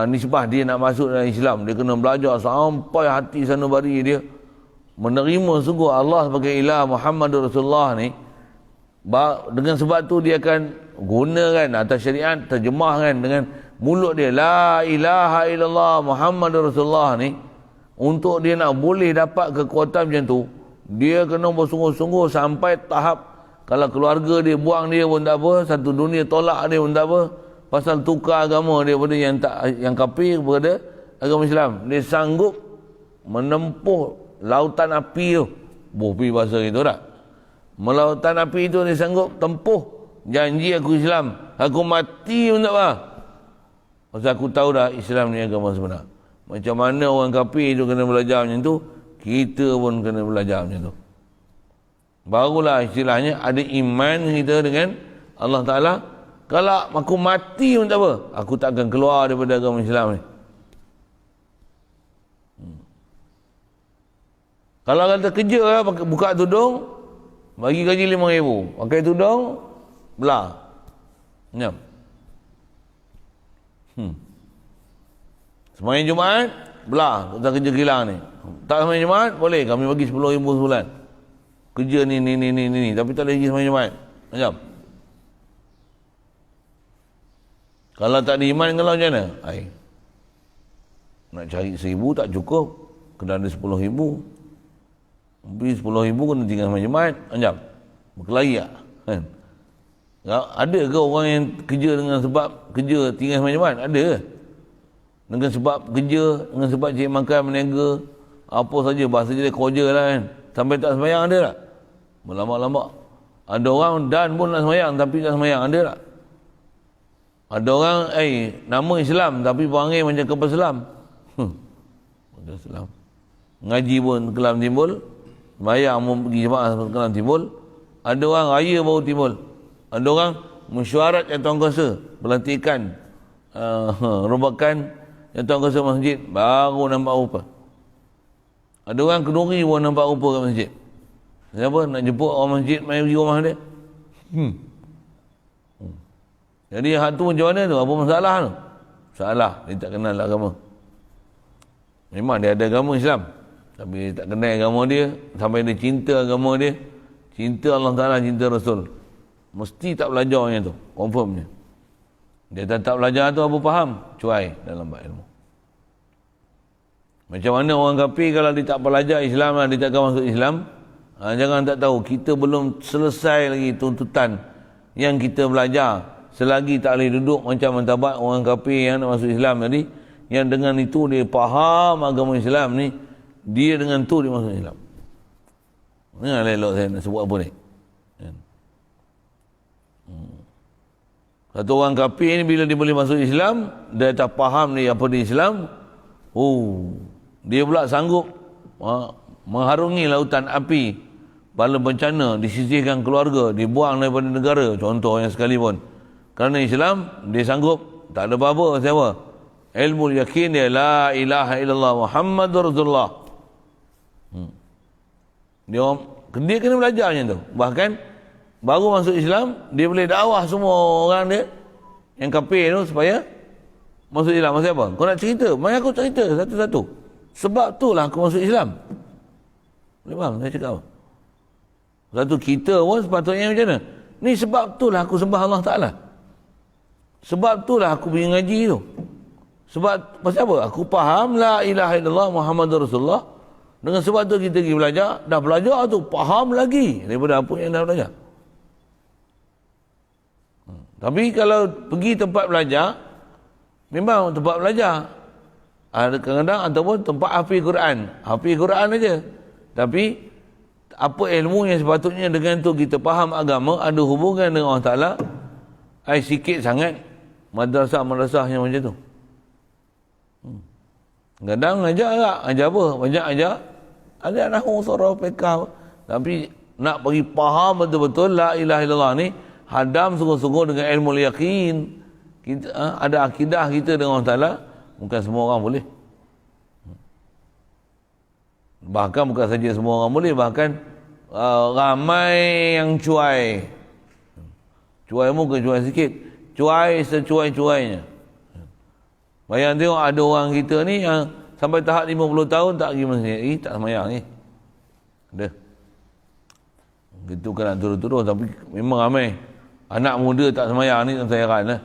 Nisbah dia nak masuk dalam Islam, dia kena belajar sampai hati sanubari dia menerima sungguh Allah sebagai ilah, Muhammad Rasulullah ni. Dengan sebab tu dia akan gunakan atas syariat, terjemahkan dengan mulut dia, la ilaha illallah Muhammad Rasulullah ni. Untuk dia nak boleh dapat kekuatan macam tu, dia kena bersungguh-sungguh sampai tahap kalau keluarga dia buang dia pun tak apa, satu dunia tolak dia pun tak apa, pasal tukar agama dia pada yang kafir kepada agama Islam. Dia sanggup menempuh lautan api tu. Pergi bahasa itu tak? Melautan api itu dia sanggup tempuh. Janji aku Islam, aku mati pun tak apa. Pasal aku tahu dah Islam ni agama sebenar. Macam mana orang kafir itu kena belajar macam tu, kita pun kena belajar macam tu. Barulah istilahnya ada iman kita dengan Allah Ta'ala. Kalau aku mati pun tak apa, aku tak akan keluar daripada agama Islam ni. Kalau kata kerja lah, buka tudung, bagi gaji 5,000, pakai tudung, belah. Nyam. Semayang Jumaat, belah, tak kerja kilang ni. Tak semayang Jumaat, boleh, kami bagi 10,000 sebulan. Kerja ni, tapi tak lagi semayang Jumaat. Macam? Kalau tak ada iman, kalau macam mana? Nak cari 1,000 tak cukup, kena ada 10,000. Habis 10,000 kena tinggal semayang Jumaat. Macam? Berkelahi tak? Kan? Ada ke orang yang kerja dengan sebab kerja tinggal semayang Jumaat? Ada. Dengan sebab kerja, dengan sebab cari makan, meniaga, apa saja, bahasa dia koja lah kan. Sampai tak semayang ada tak? Berlambak-lambak. Ada orang dan pun nak semayang tapi tak semayang, ada tak? Ada orang, nama Islam tapi perangai macam kapal selam. Kapal selam. Ngaji pun kelam timbul, semayang pun pergi jemaah kelam timbul. Ada orang raya baru timbul. Ada orang mesyuarat yang tuan kuasa, pelantikan, robakan yang tuan kuasa masjid, baru nampak rupa. Ada orang kenduri pun nampak rupa kat masjid. Siapa nak jemput orang masjid mai pergi rumah dia? Jadi hak tu macam mana tu? Apa masalah tu? Salah, dia tak kenal agama. Memang dia ada agama Islam, tapi dia tak kenal agama dia, sampai dia cinta agama dia, cinta Allah Ta'ala, cinta Rasul. Mesti tak belajar yang tu, confirmnya. Dia tak belajar tu apa faham? Cuai dalam bab ilmu. Macam mana orang kafir kalau dia tak belajar Islam lah, dia tak akan masuk Islam. Jangan tak tahu, kita belum selesai lagi tuntutan yang kita belajar. Selagi tak boleh duduk macam mentabat orang kafir yang nak masuk Islam tadi, yang dengan itu dia faham agama Islam ni, dia dengan tu dia masuk Islam. Jangan elok saya nak sebut apa ni. Satu orang kafir ni bila dia boleh masuk Islam, dia tak faham dia apa di Islam, dia pula sanggup mengharungi lautan api bala bencana, disisihkan keluarga, dibuang daripada negara, contohnya sekalipun. Kerana Islam, dia sanggup, tak ada apa-apa, siapa? Ilmu yakin dia, la ilaha illallah Muhammadur Rasulullah. Dia kena belajar macam tu. Bahkan, baru masuk Islam, dia boleh dakwah semua orang dia, yang kafir tu, supaya masuk Islam. Maksud apa? Kau nak cerita? Mari aku cerita satu-satu. Sebab tu lah aku masuk Islam. Boleh faham saya cakap apa? Satu kita pun sepatutnya macam mana? Ni sebab tu lah aku sembah Allah Ta'ala. Sebab tu lah aku pergi ngaji tu. Sebab, pasal apa? Aku faham la ilaha illallah Muhammadur Rasulullah. Dengan sebab tu kita pergi belajar. Dah belajar tu, faham lagi daripada apa yang dah belajar. Tapi kalau pergi tempat belajar, memang tempat belajar. Kadang-kadang ataupun tempat hafiz Quran. Hafiz Quran aja. Tapi apa ilmu yang sepatutnya dengan tu kita faham agama, ada hubungan dengan Allah Ta'ala, sikit sangat madrasah-madrasah yang macam tu. Kadang ajar tak? Ajar apa? Banyak ajar Ada nahwu surah fiqh. Tapi nak bagi faham betul-betul la ilaha illallah ni, hadam sungguh-sungguh dengan ilmu yakin. Kita ada akidah kita dengan Allah Taala, bukan semua orang boleh. Bahkan bukan saja semua orang boleh, bahkan ramai yang cuai. Cuai mu bukan cuai sikit, cuai secuai-cuainya. Bayang tengok ada orang kita ni yang sampai tahap 50 tahun tak pergi masjid, tak semayang ni. Ada. Gitu kan nak turun-turun, tapi memang ramai. Anak muda tak semayang ni tak heran lah.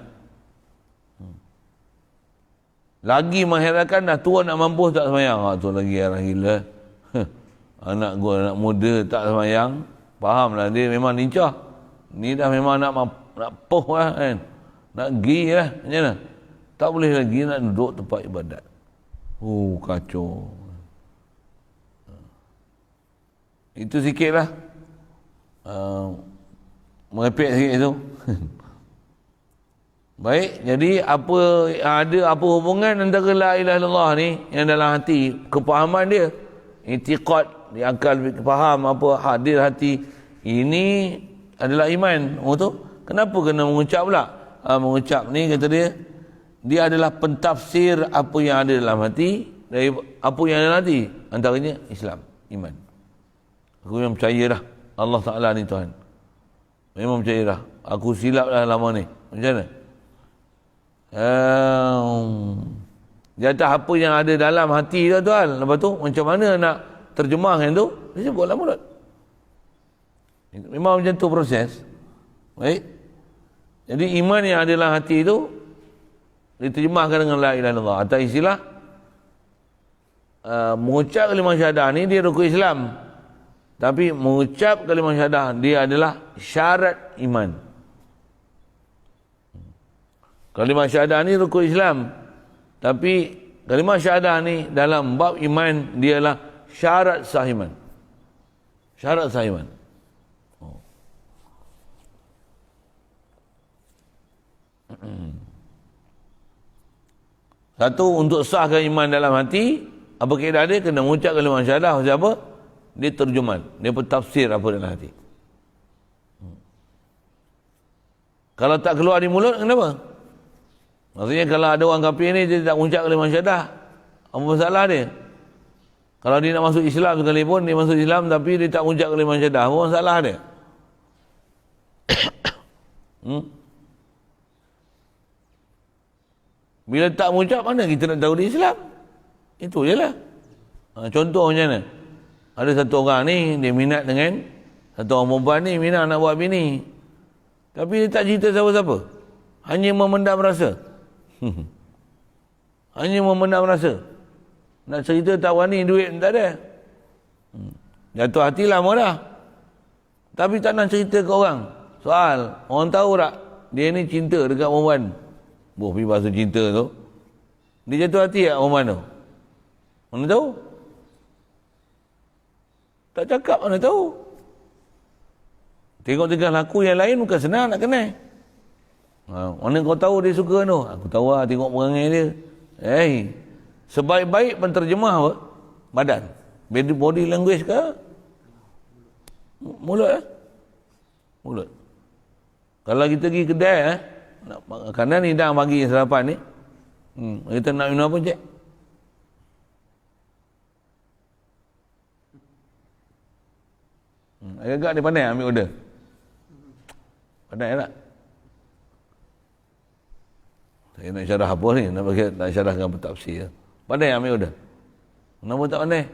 Lagi mengherankan dah tua nak mampus tak semayang. Tu lagi heran gila. Anak gua, anak muda tak semayang, fahamlah dia memang lincah. Ni dah memang nak poh lah kan. Nak pergi lah, macam mana? Tak boleh lagi nak duduk tempat ibadat. Kacau. Itu sikit lah. Merepek sikit tu. Baik, jadi apa hubungan antara la ilaha illallah ni yang dalam hati, kepahaman dia, i'tiqad, di akal faham apa hadir hati, ini adalah iman. Tu kenapa kena mengucap pula? Mengucap ni kata dia adalah pentafsir apa yang ada dalam hati dari apa yang ada dalam hati, antaranya Islam, iman. Aku memang percaya dah Allah Ta'ala ni Tuhan. Memang percaya dah. Aku silap dah lama ni. Macam mana? Jatah apa yang ada dalam hati tu Tuhan. Lepas tu macam mana nak terjemahkan tu? Dia sebut dalam mulut. Memang macam tu proses. Baik. Jadi iman yang ada dalam hati tu diterjemahkan dengan la ilaha illallah. Atau istilah mengucap kalimah syahadah ni dia rukun Islam. Tapi mengucap kalimah syahadah dia adalah syarat iman. Kalimah syahadah ni rukun Islam. Tapi kalimah syahadah ni dalam bab iman dia adalah syarat sah iman. Syarat sah iman. Satu, untuk sahkan iman dalam hati, apa kaedah dia? Kena mengucap kalimah syahadah. Macam apa? Dia terjemah, dia bertafsir apa dalam hati. Kalau tak keluar di mulut, kenapa? Maksudnya kalau ada orang kafir ni dia tak mengucap kalimah syahadah, apa masalah dia? Kalau dia nak masuk Islam sekalipun, dia masuk Islam tapi dia tak mengucap kalimah syahadah, apa masalah dia? Bila tak mengucap, mana kita nak tahu dia Islam? Itu je lah. Contoh macam mana? Ada satu orang ni, dia minat dengan satu orang perempuan ni, minat nak buat bini. Tapi dia tak cerita siapa-siapa. Hanya memendam rasa. Hanya memendam rasa. Nak cerita tak berani, duit tak ada. Jatuh hati lama dah. Tapi tak nak cerita ke orang. Soal, orang tahu tak dia ni cinta dekat perempuan. Pergi bahasa cinta tu. Dia jatuh hati tak perempuan tu? Mana tahu? Tak cakap mana tahu. Tengok tingkah laku yang lain bukan senang nak kenal. Mana kau tahu dia suka tu? Aku tahu lah, tengok perangai dia. Sebaik-baik penterjemah apa? Badan. Body language ke? Mulut Mulut. Kalau kita pergi kedai makanan ni dah bagi sarapan ni. Kita nak minum apa, cik? Agak-agak dia pandai ambil order. Pandai tak? Saya nak syarah apa ni? Nak syarahkan bertafsir. Pandai ambil order. Kenapa tak pandai?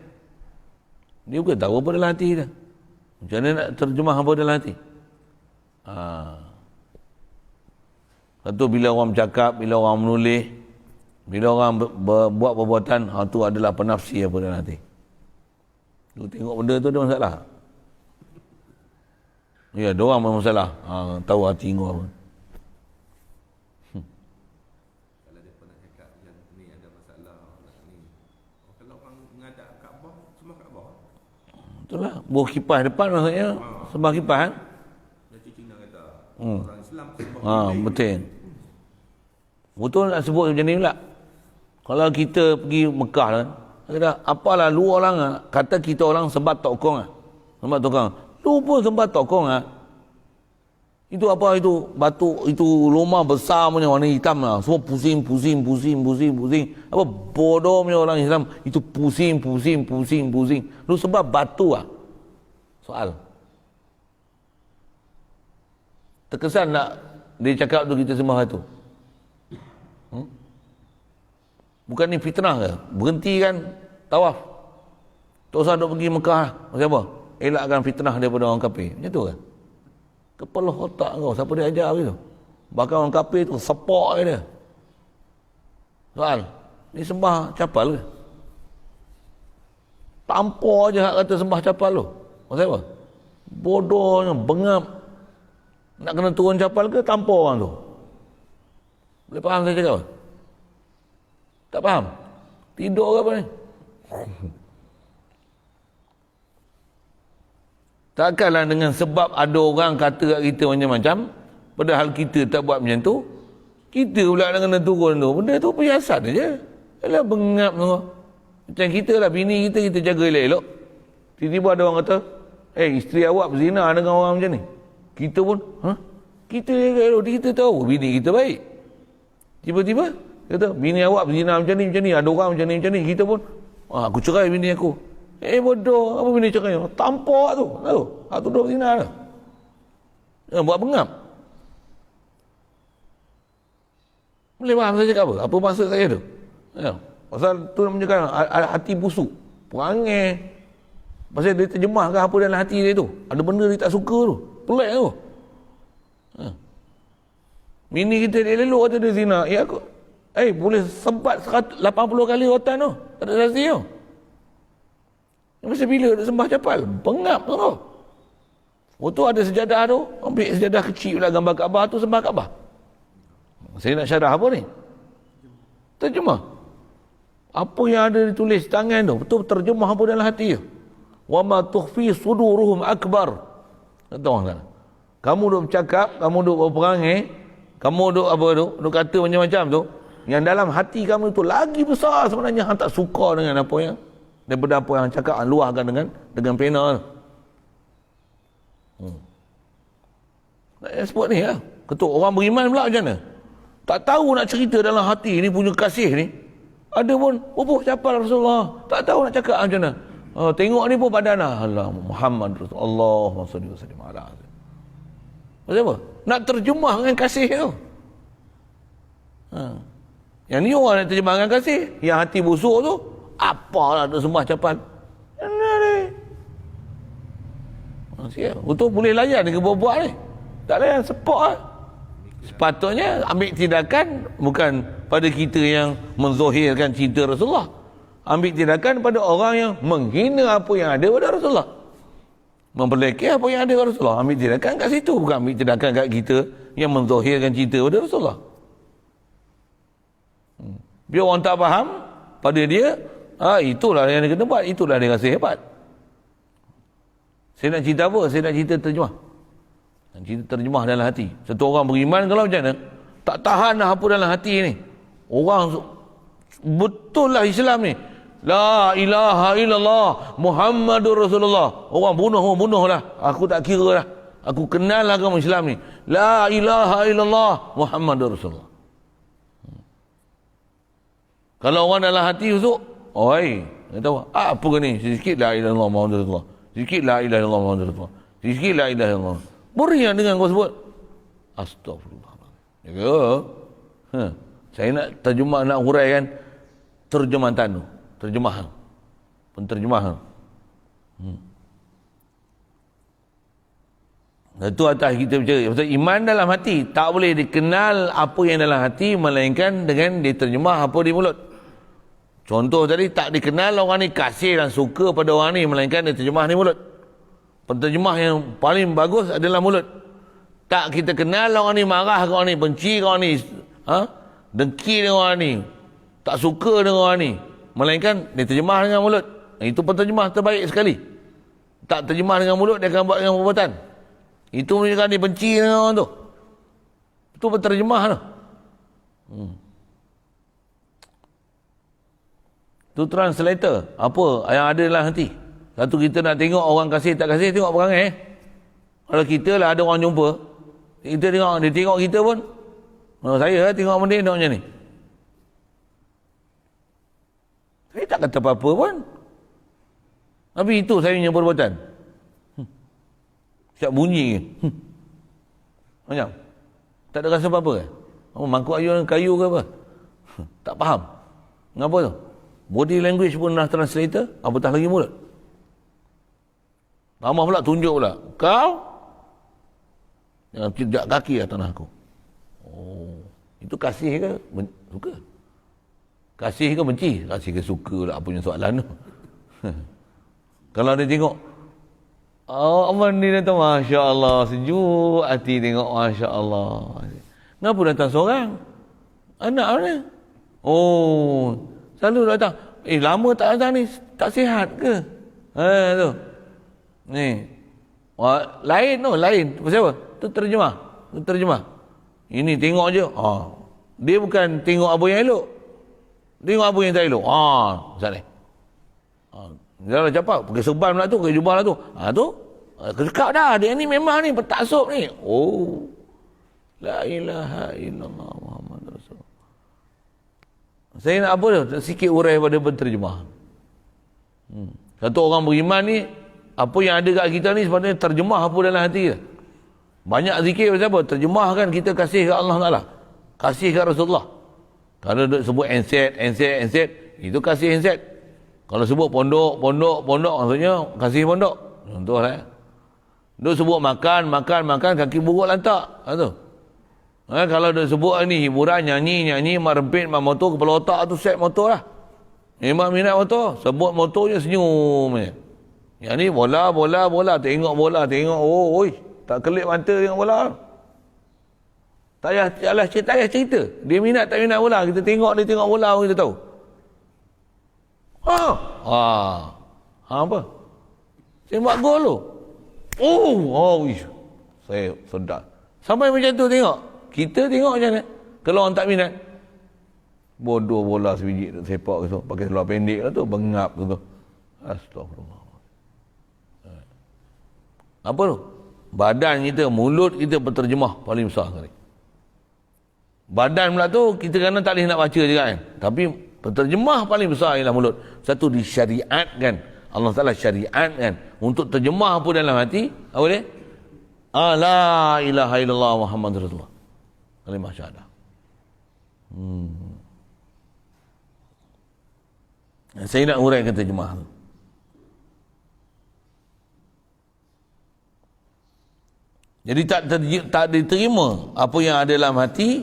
Dia bukan tahu apa dalam hati dia. Macam mana nak terjemah apa dalam hati? Satu, bila orang bercakap, bila orang menulis, bila orang buat perbuatan, itu adalah penafsir apa dalam hati. Tu tengok benda tu ada masalah. Ya, ada orang bermasalah. Tahu hati kau apa. Kalau dia pernah cakap yang ni ada masalah ni. Kalau orang mengadap Kaabah, semua Kaabah. Itulah, buah kipas depan maksudnya. Sembah kipas kan? Jadi Cina kata, orang Islam sembah betul. Betul nak sebut macam ni pula. Kalau kita pergi Mekah kan, Kata, apalah lu orang kata kita orang sembat tokong sembat tokong. Lu pun sembat tokong Itu apa itu? Batu itu loma besar punya warna hitam lah. Semua pusing. Apa bodoh punya orang Islam itu pusing. Lu sebab batu soal. Terkesan tak dia cakap tu kita sembah tu? Bukan ni fitnah ke? Berhenti kan tawaf. Tak usah duk pergi Mekah. Macam apa? Elakkan fitnah daripada orang kafir. Macam tu kan? Kepala otak kau. Siapa dia ajar begitu? Bahkan orang kafir tu sepak dia. Soal. Ni sembah capal ke? Tampar je hak kata sembah capal tu. Macam apa? Bodohnya, bengap. Nak kena turun capal ke tampar orang tu? Boleh faham saya cakap? Tak faham? Tidur ke apa ni? Takkanlah dengan sebab ada orang kata kat kita macam-macam, padahal kita tak buat macam tu, kita pula nak kena turun tu. Benda tu perhiasan je. Alah bengap tu. Macam kita lah, bini kita jaga elok-elok. Tiba-tiba ada orang kata, isteri awak berzina dengan orang macam ni. Kita pun, kita jaga elok, kita tahu bini kita baik. Tiba-tiba, kata, bini awak berzina macam ni, ada orang macam ni, kita pun, aku cerai bini aku. Bodoh, apa bini cerai? Tampar tu, tahu? Aku duduk berzina lah. Buat bengap. Boleh faham saya cakap apa? Apa maksud saya tu? Pasal tu nak menunjukkan hati busuk, perangai. Pasal dia terjemahkan apa dalam hati dia tu. Ada benda dia tak suka tu. Pelik tu. Bini kita dia leluk kata dia zina. Aku boleh sempat 80 kali rotan tu. Tak ada saksi tu. Masa bila dia sembah capal? Bengap tu. Tu ada sejadah tu. Ambil sejadah kecil lah gambar Kaabah tu sembah Kaabah. Saya nak syarah apa ni? Terjemah. Apa yang ada ditulis tangan tu. Betul terjemah apa dalam hati tu. Wa ma tukhfi suduruhum akbar. Kata orang sana. Kamu duk bercakap, kamu duk berperangai, kamu duk apa tu, duk kata macam-macam tu, yang dalam hati kamu tu lagi besar sebenarnya hang tak suka dengan apa yang daripada apa yang cakap luahkan dengan pena tu. Nak sebut ni lah. Ketuk orang beriman pula macam mana? Tak tahu nak cerita dalam hati ni punya kasih ni. Ada pun, capal Rasulullah. Tak tahu nak cakap macam mana. Tengok ni pun badan Allah Muhammad Rasulullah sallallahu alaihi wasallam. Macam apa? Nak terjemah dengan kasih tu. Yang ni orang nak terjemah dengan kasih. Yang hati busuk tu, apalah nak sembah capal. Untuk boleh layan dengan buat-buat ni. Tak layan, sepak lah. Sepatutnya ambil tindakan bukan pada kita yang menzohirkan cinta Rasulullah. Ambil tindakan pada orang yang menghina apa yang ada pada Rasulullah. Memperlekeh apa yang ada pada Rasulullah. Ambil tindakan kat situ. Bukan ambil tindakan kat kita yang menzohirkan cinta pada Rasulullah. Biar orang tak faham pada dia, itulah yang dia kena buat. Itulah dia rasa hebat. Saya nak cerita apa? Saya nak cerita terjemah. Nak cerita terjemah dalam hati. Satu orang beriman kalau macam mana? Tak tahan lah apa dalam hati ni. Orang betul lah Islam ni. La ilaha illallah Muhammadur Rasulullah. Orang bunuh lah. Aku tak kira lah. Aku kenal lah kamu Islam ni. La ilaha illallah Muhammadur Rasulullah. Kalau orang dalam hati busuk, dia tahu apa ke ni? Sikit la ilaha illallah Muhammadur Rasulullah. Sikit la ilaha illallah Muhammadur Rasulullah. Sikit la ilaha illallah. Berian dengan kau sebut astagfirullah. Saya nak terjemah, nak huraikan terjemahan tanu. Terjemahan. Penterjemahan. Itu atas kita bercakap. Maksud iman dalam hati. Tak boleh dikenal apa yang dalam hati melainkan dengan diterjemah apa di mulut. Contoh tadi, tak dikenal orang ni kasih dan suka pada orang ni melainkan diterjemah di mulut. Penterjemah yang paling bagus adalah mulut. Tak kita kenal orang ni marah ke orang ni, benci ke orang ni, dengki dengan orang ni, tak suka dengan orang ni, melainkan dia terjemah dengan mulut. Itu penterjemah terbaik sekali. Tak terjemah dengan mulut, dia akan buat dengan perbuatan. Itu menunjukkan dia benci dengan orang tu. Itu penterjemah tu. Itu Tu translator. Apa yang ada dalam hati. Satu kita nak tengok orang kasih tak kasih, tengok perangai. Kalau kita lah ada orang jumpa, kita tengok, dia tengok kita pun. Saya tengok benda tengok macam ni. Saya tak kata apa-apa pun. Tapi itu saya punya perbuatan. Siap bunyi. Macam? Tak ada rasa apa-apa ke? Mangkuk kayu ke apa? Tak faham. Kenapa tu? Body language pun dah translator, apatah lagi mulut. Lama pula tunjuk pula. Kau jangan pijak kaki atas tanah aku. Oh, itu kasih ke? Suka. Kasih ke benci? Kasih ke suka lah, apa punya soalan tu. Kalau dia tengok, oh, aman ni datang, Masya Allah, sejuk hati tengok, Masya Allah. Kenapa datang seorang? Anak mana? Oh, selalu datang. Lama tak datang ni, tak sihat ke? Tu. Ni. Lain tu, lain. Pasal apa? Tu terjemah. Ini tengok je. Dia bukan tengok apa yang elok. Tengok apa yang tak elok. Macam ni. Dia dah capak, pakai serban pula tu, pakai jubah lah tu. Tu, kesekak dah. Dia ni memang ni, bertaksub ni. Oh. La ilaha illallah Muhammad Rasulullah. Saya nak apa tu? Sikit urai pada penterjemah. Satu orang beriman ni, apa yang ada kat kita ni sebenarnya terjemah apa dalam hati dia. Banyak zikir pasal apa? Terjemahkan kita kasih ke Allah Ta'ala. Kasih ke Rasulullah. Kalau duk sebut enset, itu kasih enset. Kalau sebut pondok, maksudnya kasih pondok. Contohlah. Duk sebut makan, kaki buruk lantak. Tu. Kalau duk sebut ni hiburan, nyanyi, mak rempit, mak motor, kepala otak tu set motor lah. Memang minat motor. Sebut motor je senyum je. Yang ni bola. Tengok bola. Oi. Tak kelip mata tengok bola. Tak payah cerita. Dia minat tak minat bola. Kita tengok dia tengok bola pun kita tahu. Apa? Tembak gol tu. Ish. Saya sedar. Sampai macam tu tengok. Kita tengok macam mana? Kalau orang tak minat. Bodoh bola sebiji tu sepak tu. Pakai seluar pendek lah tu. Bengap tu. Astagfirullah. Apa tu? Badan kita, mulut kita penterjemah paling besar sekali. Badan pula tu, kita kadang tak boleh nak baca juga kan. Tapi penterjemah paling besar ialah mulut. Satu disyariatkan. Allah Ta'ala syariatkan. Untuk terjemah apa dalam hati, apa dia? La ilaha illallah Muhammad Rasulullah. Kalimah syahadah. Saya nak uraikan terjemah tu. Jadi tak diterima apa yang ada dalam hati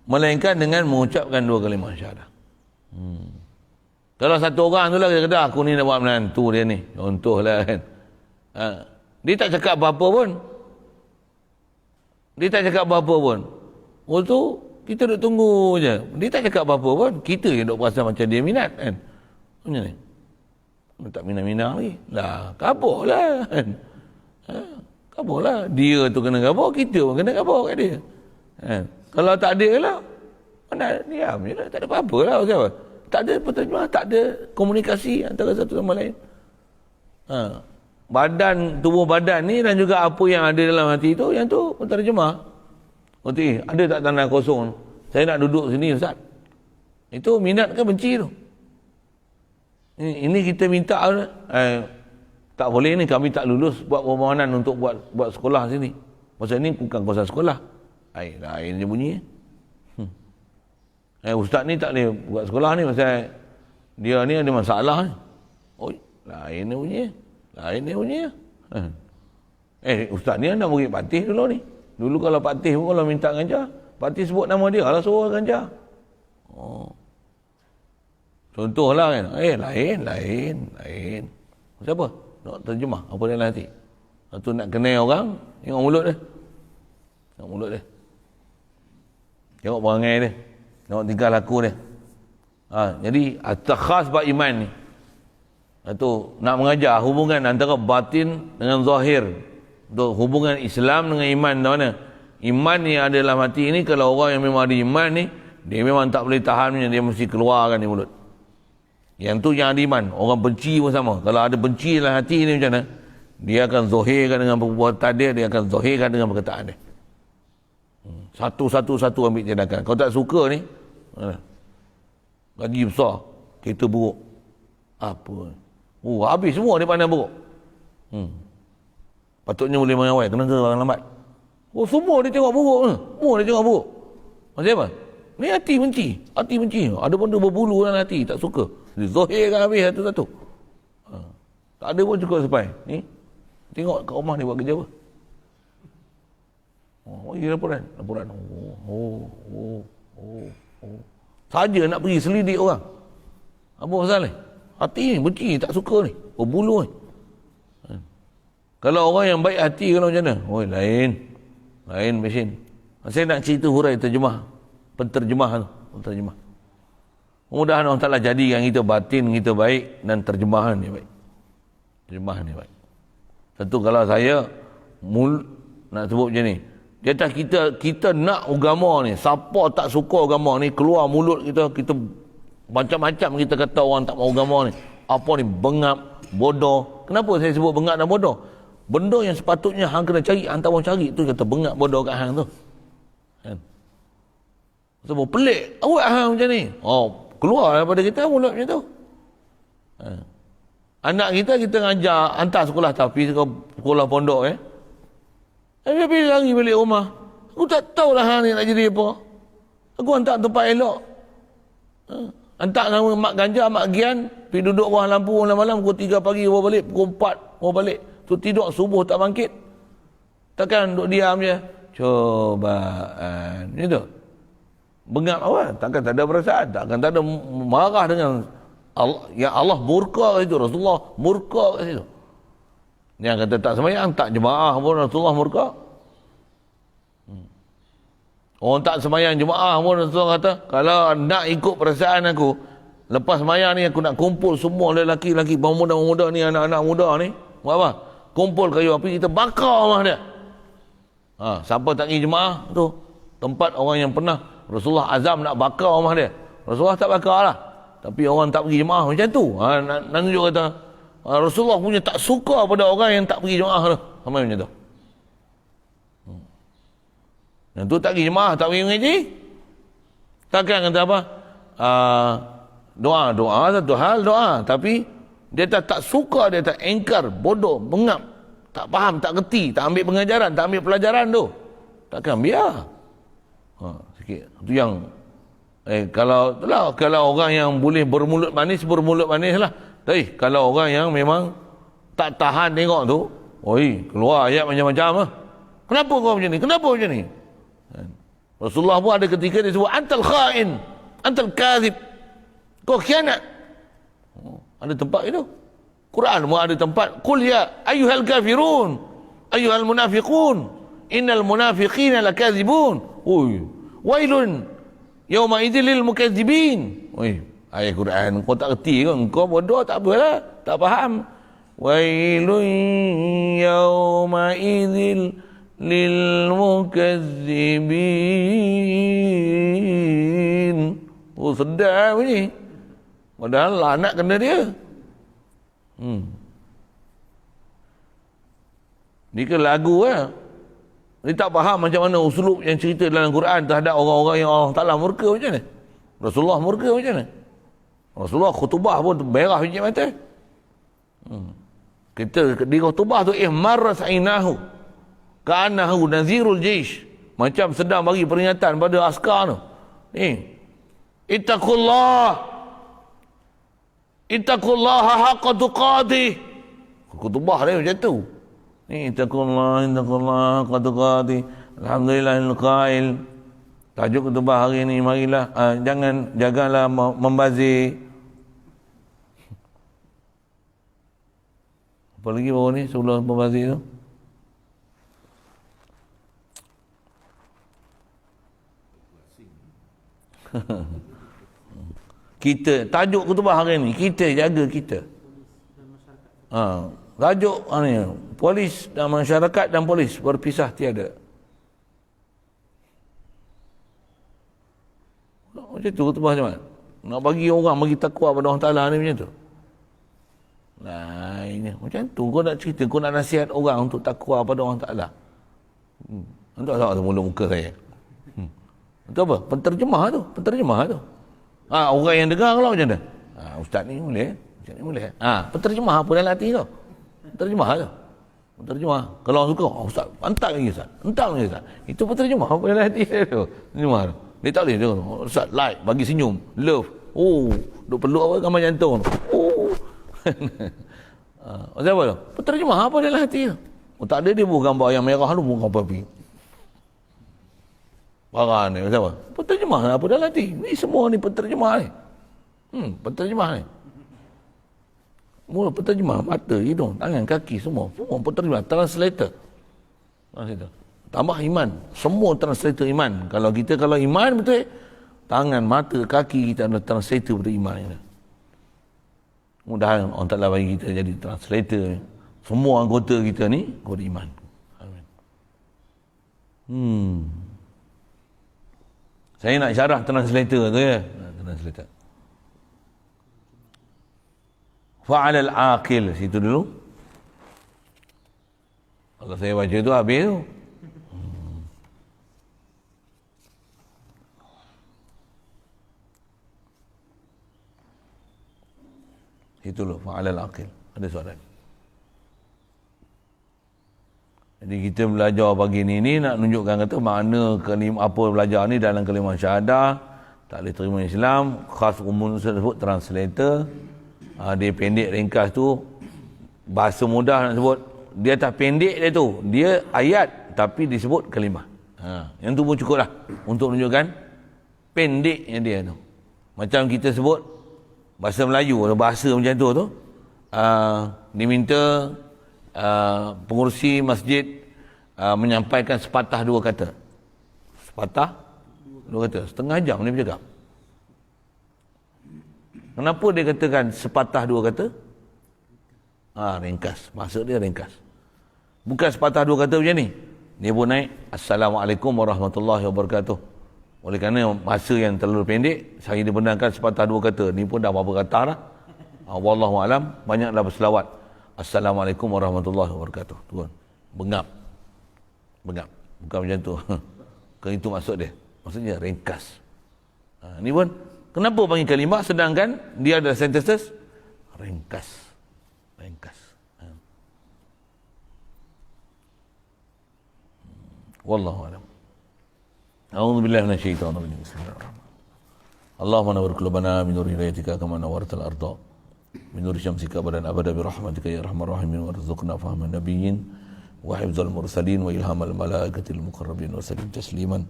melainkan dengan mengucapkan dua kalimah syahadah. Kalau satu orang tu lah dia kata aku ni nak buat menantu dia ni, contohlah kan. Dia tak cakap apa-apa pun. Tu kita duk tunggu je. Dia tak cakap apa-apa pun, kita yang duk perasan macam dia minat kan. Macam ni. Tak minat-minat lagi. Lah, kabur lah kan. Kabur lah. Dia tu kena kabur, kita pun kena kabur kat dia. Kalau tak ada lah, mana diam je lah. Tak ada apa-apa lah. Apa? Tak ada penterjemah, tak ada komunikasi antara satu sama lain. Tubuh badan ni dan juga apa yang ada dalam hati tu, yang tu penterjemah. Ada tak tanah kosong? Saya nak duduk sini Ustaz. Itu minat ke benci tu? Ini kita minta tak boleh ni, kami tak lulus buat permohonan untuk buat sekolah sini. Pasal ni bukan kawasan sekolah. Lain je bunyi. Ustaz ni tak boleh buat sekolah ni pasal dia ni ada masalah ni. Lain dia bunyi. Ustaz ni anda murid Patih dulu ni. Dulu kalau Patih pun kalau minta ganja, Patih sebut nama dia, kalau suruh ganja. Contohlah kan. Lain. Siapa? Nak terjemah apa dalam hati. Satu nak kenal orang, tengok mulut dia. Tengok perangai dia. Tengok tingkah laku dia. Jadi khas bab iman ni. Itu nak mengajar hubungan antara batin dengan zahir. Untuk hubungan Islam dengan iman tu mana? Iman yang ada dalam hati ni, kalau orang yang memang ada iman ni, dia memang tak boleh tahan, dia mesti keluarkan di mulut. Yang tu yang ada iman. Orang benci pun sama. Kalau ada benci dalam hati ni macam mana? Dia akan zahirkan dengan perbuatan dia akan zahirkan dengan perkataan dia. Satu-satu ambil tindakan. Kalau tak suka ni, gaji besar, kereta buruk. Apa? Habis semua dia pandang buruk. Patutnya boleh mengawal. Kenapa orang lambat? Semua dia tengok buruk. Semua dia tengok buruk. Maksud apa? Ni hati benci. Hati benci. Ada benda berbulu dalam hati. Tak suka. Dia zahirkan habis satu-satu. Tak ada pun cukup sampai. Ni, tengok kat rumah ni buat kerja apa? Ini laporan. Saja nak pergi selidik orang. Apa pasal ni? Hati ni benci. Tak suka ni. Berbulu ni. Kalau orang yang baik hati kalau macam mana? Lain mesin. Saya nak cerita hurai terjemah. Penterjemah tu. Penterjemah. Mudah-mudahan Allah Ta'ala jadikan kita batin kita baik dan terjemahan dia baik. Terjemahan dia baik. Tentu kalau saya nak sebut macam ni. Dia kata kita nak agama ni. Siapa tak suka agama ni, keluar mulut kita macam-macam kita kata orang tak mau agama ni. Apa ni? Bengap, bodoh. Kenapa saya sebut bengap dan bodoh? Benda yang sepatutnya hang kena cari, hang tak mau cari, tu kata bengap bodoh kat hang tu. Kan? Sebab pelik awak hang macam ni. Keluar daripada kita mulut macam tu. Anak kita ngajar hantar sekolah tapi sekolah pondok Tapi lari balik rumah. Aku tak tahulah hang ni nak jadi apa. Aku hantar tempat elok. Hantar nama mak ganja, mak gian, pergi duduk bawah lampu malam-malam pukul 3 pagi bawa balik, pukul 4 bawa balik. Tu tidur subuh tak bangkit. Takkan duduk diam je. Cobaan. Itu. Bengap awak. Takkan tak ada perasaan. Takkan tak ada marah dengan Allah. Ya Allah murka kat situ. Rasulullah murka kat situ. Yang kata tak sembahyang, tak jemaah pun Rasulullah murka. Orang tak sembahyang jemaah pun Rasulullah kata, kalau nak ikut perasaan aku, lepas sembahyang ni aku nak kumpul semua lelaki-lelaki, pemuda-pemuda ni, anak-anak muda ni. Buat apa? Kumpul kayu api, kita bakar rumah dia. Siapa tak pergi jemaah tu, tempat orang yang pernah Rasulullah azam nak bakar rumah dia. Rasulullah tak bakar lah. Tapi orang tak pergi jemaah macam tu. Nak tunjuk kata, Rasulullah punya tak suka pada orang yang tak pergi jemaah tu. Sama macam tu. Yang tu tak pergi jemaah, tak pergi mengaji. Takkan kata apa? Doa satu hal doa. Tapi dia tak suka, dia tak engkar, bodoh, bengap. Tak faham, tak kerti, tak ambil pengajaran, tak ambil pelajaran tu. Takkan biar. Sikit. Itu yang kalau orang yang boleh bermulut manis lah. Tapi kalau orang yang memang tak tahan tengok tu, keluar ayat macam-macam lah. Kenapa kau macam ni? Kenapa macam ni? Rasulullah pun ada ketika dia sebut antal khain, antal kadhib. Kau khianat. Ada tempat itu. Quran pun ada tempat. Qul ya ayyuhal kafirun, ayyuhal munafiqun, innal munafiqina lakadzibun. Wailun yauma idzil lil mukadzibin. Ayat Quran kau tak erti ke? Kau bodoh tak apalah, tak faham. Wailun yauma idzil lil mukadzibin. Sedap ni. Padahal laknat kena dia. Ni ke lagu dia tak faham macam mana usulub yang cerita dalam Quran terhadap orang-orang yang Allah Ta'ala murka macam mana. Rasulullah murka macam mana. Rasulullah khutubah pun berah biji mata. Kita di khutubah tu ihmarras ainahu ka'annahu nazirul jaish, macam sedang bagi peringatan pada askar tu. Ittaqullaha haqqa tuqatih. Khutubah dia macam tu. Ittaqullaha haqqa tuqatih. Alhamdulillahil qail. Tajuk khutbah hari ni, marilah janganlah membazir. Apa lagi bawah ni sebelum membazir tu? Kita tajuk khutbah hari ni, kita jaga kita. Tajuk ni, polis dan masyarakat dan polis berpisah tiada. Macam tu khutbah macam mana? Nak bagi orang bagi takwa pada Allah Ta'ala ni macam tu. Lainnya. Macam tu kau nak cerita, kau nak nasihat orang untuk takwa pada Allah Ta'ala. Entah tak tu mulut muka saya. Itu apa? Penterjemah tu. Orang yang dengar kalau macam mana? Ustaz ni boleh. Ustaz ni boleh. Penterjemah apa dalam hati tu? Penterjemah tu. Penterjemah. Kalau orang suka, Ustaz, hantar lagi Ustaz. Itu penterjemah apa dalam hati dia tu. Penterjemah tu. Dia tak boleh. Ustaz, like, bagi senyum, love. Duk peluk apa gambar jantung tu. Macam apa tu? Penterjemah apa dalam hati tu? Tak ada dia buat gambar yang merah tu, buat gambar pink. Parah ni, macam apa? Penterjemah apa dalam hati? Ni semua ni penterjemah ni. Penterjemah ni. Mula penterjemah, mata, hidung, tangan, kaki, semua penterjemah, translator. Tambah iman, semua translator iman. Kalau iman betul, tangan, mata, kaki kita adalah translator betul iman kita. Mudah-mudahan Allah Ta'ala bagi kita jadi translator. Semua anggota kita ni beriman. Amin. Saya nak syarah translator tu ya. Translator. Fa'alal aqil, situ dulu. Kalau saya baca tu habis tu. Situ dulu, fa'alal aqil. Ada soalan. Jadi kita belajar pagi ni nak tunjukkan kata makna apa belajar ni dalam kalimah syahadah, tak boleh terima Islam, khas umum sebut translator. Dia pendek ringkas tu, bahasa mudah nak sebut. Dia tak pendek dia tu, dia ayat tapi disebut kalimah. Yang tu pun cukup lah untuk menunjukkan pendeknya dia tu. Macam kita sebut bahasa Melayu, bahasa macam tu diminta pengurusi masjid menyampaikan sepatah dua kata. Setengah jam dia bercakap. Kenapa dia katakan sepatah dua kata? Ringkas. Maksud dia ringkas. Bukan sepatah dua kata macam ni. Dia pun naik, Assalamualaikum warahmatullahi wabarakatuh. Oleh kerana masa yang terlalu pendek, saya dibenarkan sepatah dua kata. Ni pun dah berapa kata lah. Wallahualam, banyaklah berselawat. Assalamualaikum warahmatullahi wabarakatuh. Tuan, bengap. Bukan macam tu. Itu maksud dia. Maksudnya ringkas. Ni pun, kenapa panggil kalimah sedangkan dia ada sentences? Ringkas. Wallahualam. A'udzubillahi minasyaitonir rajim. Bismillahirrahmanirrahim. Allahumma nawwir qulubana min nuri hidayatika kama nawwartal arda min nuri syamsika abadan abada bi rahmatika ya arhamar rahimin warzuqna fahman nabiyyin wa hifdzal mursalin wa ilhamal malaikatil muqarrabin wa sallim tasliman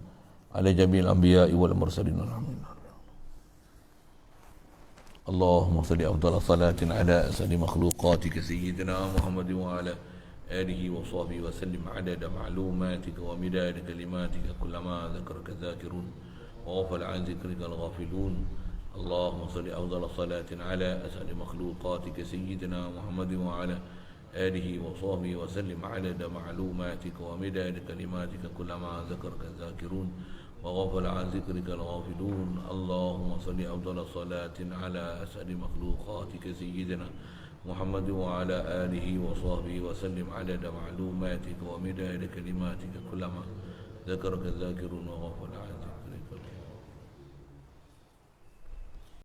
ala jami'il anbiya'i wal mursalin. Allahumma salli afdal salatin ala asadi makhluqatika sayyidina Muhammadin wa ala آله وصحبه وسلم عدد معلوماتك ومداد كلماتك كلما ذكرك ذاكرون وغفل عن ذكرك الغافلون. اللهم صل أفضل صلاة على أسعد مخلوقاتك سيدنا محمد وعلى آله وصحبه وسلم عدد معلوماتك ومداد كلماتك كلما ذكرك الذاكرون وغفل عن ذكرك الغافلون. اللهم صل أفضل صلاة على أسعد مخلوقاتك سيدنا محمد وعلى آله وصحبه وسلم عدد معلوماتك ومداد كلماتك كلما ذكرك الذاكرون وغفل عن ذكرك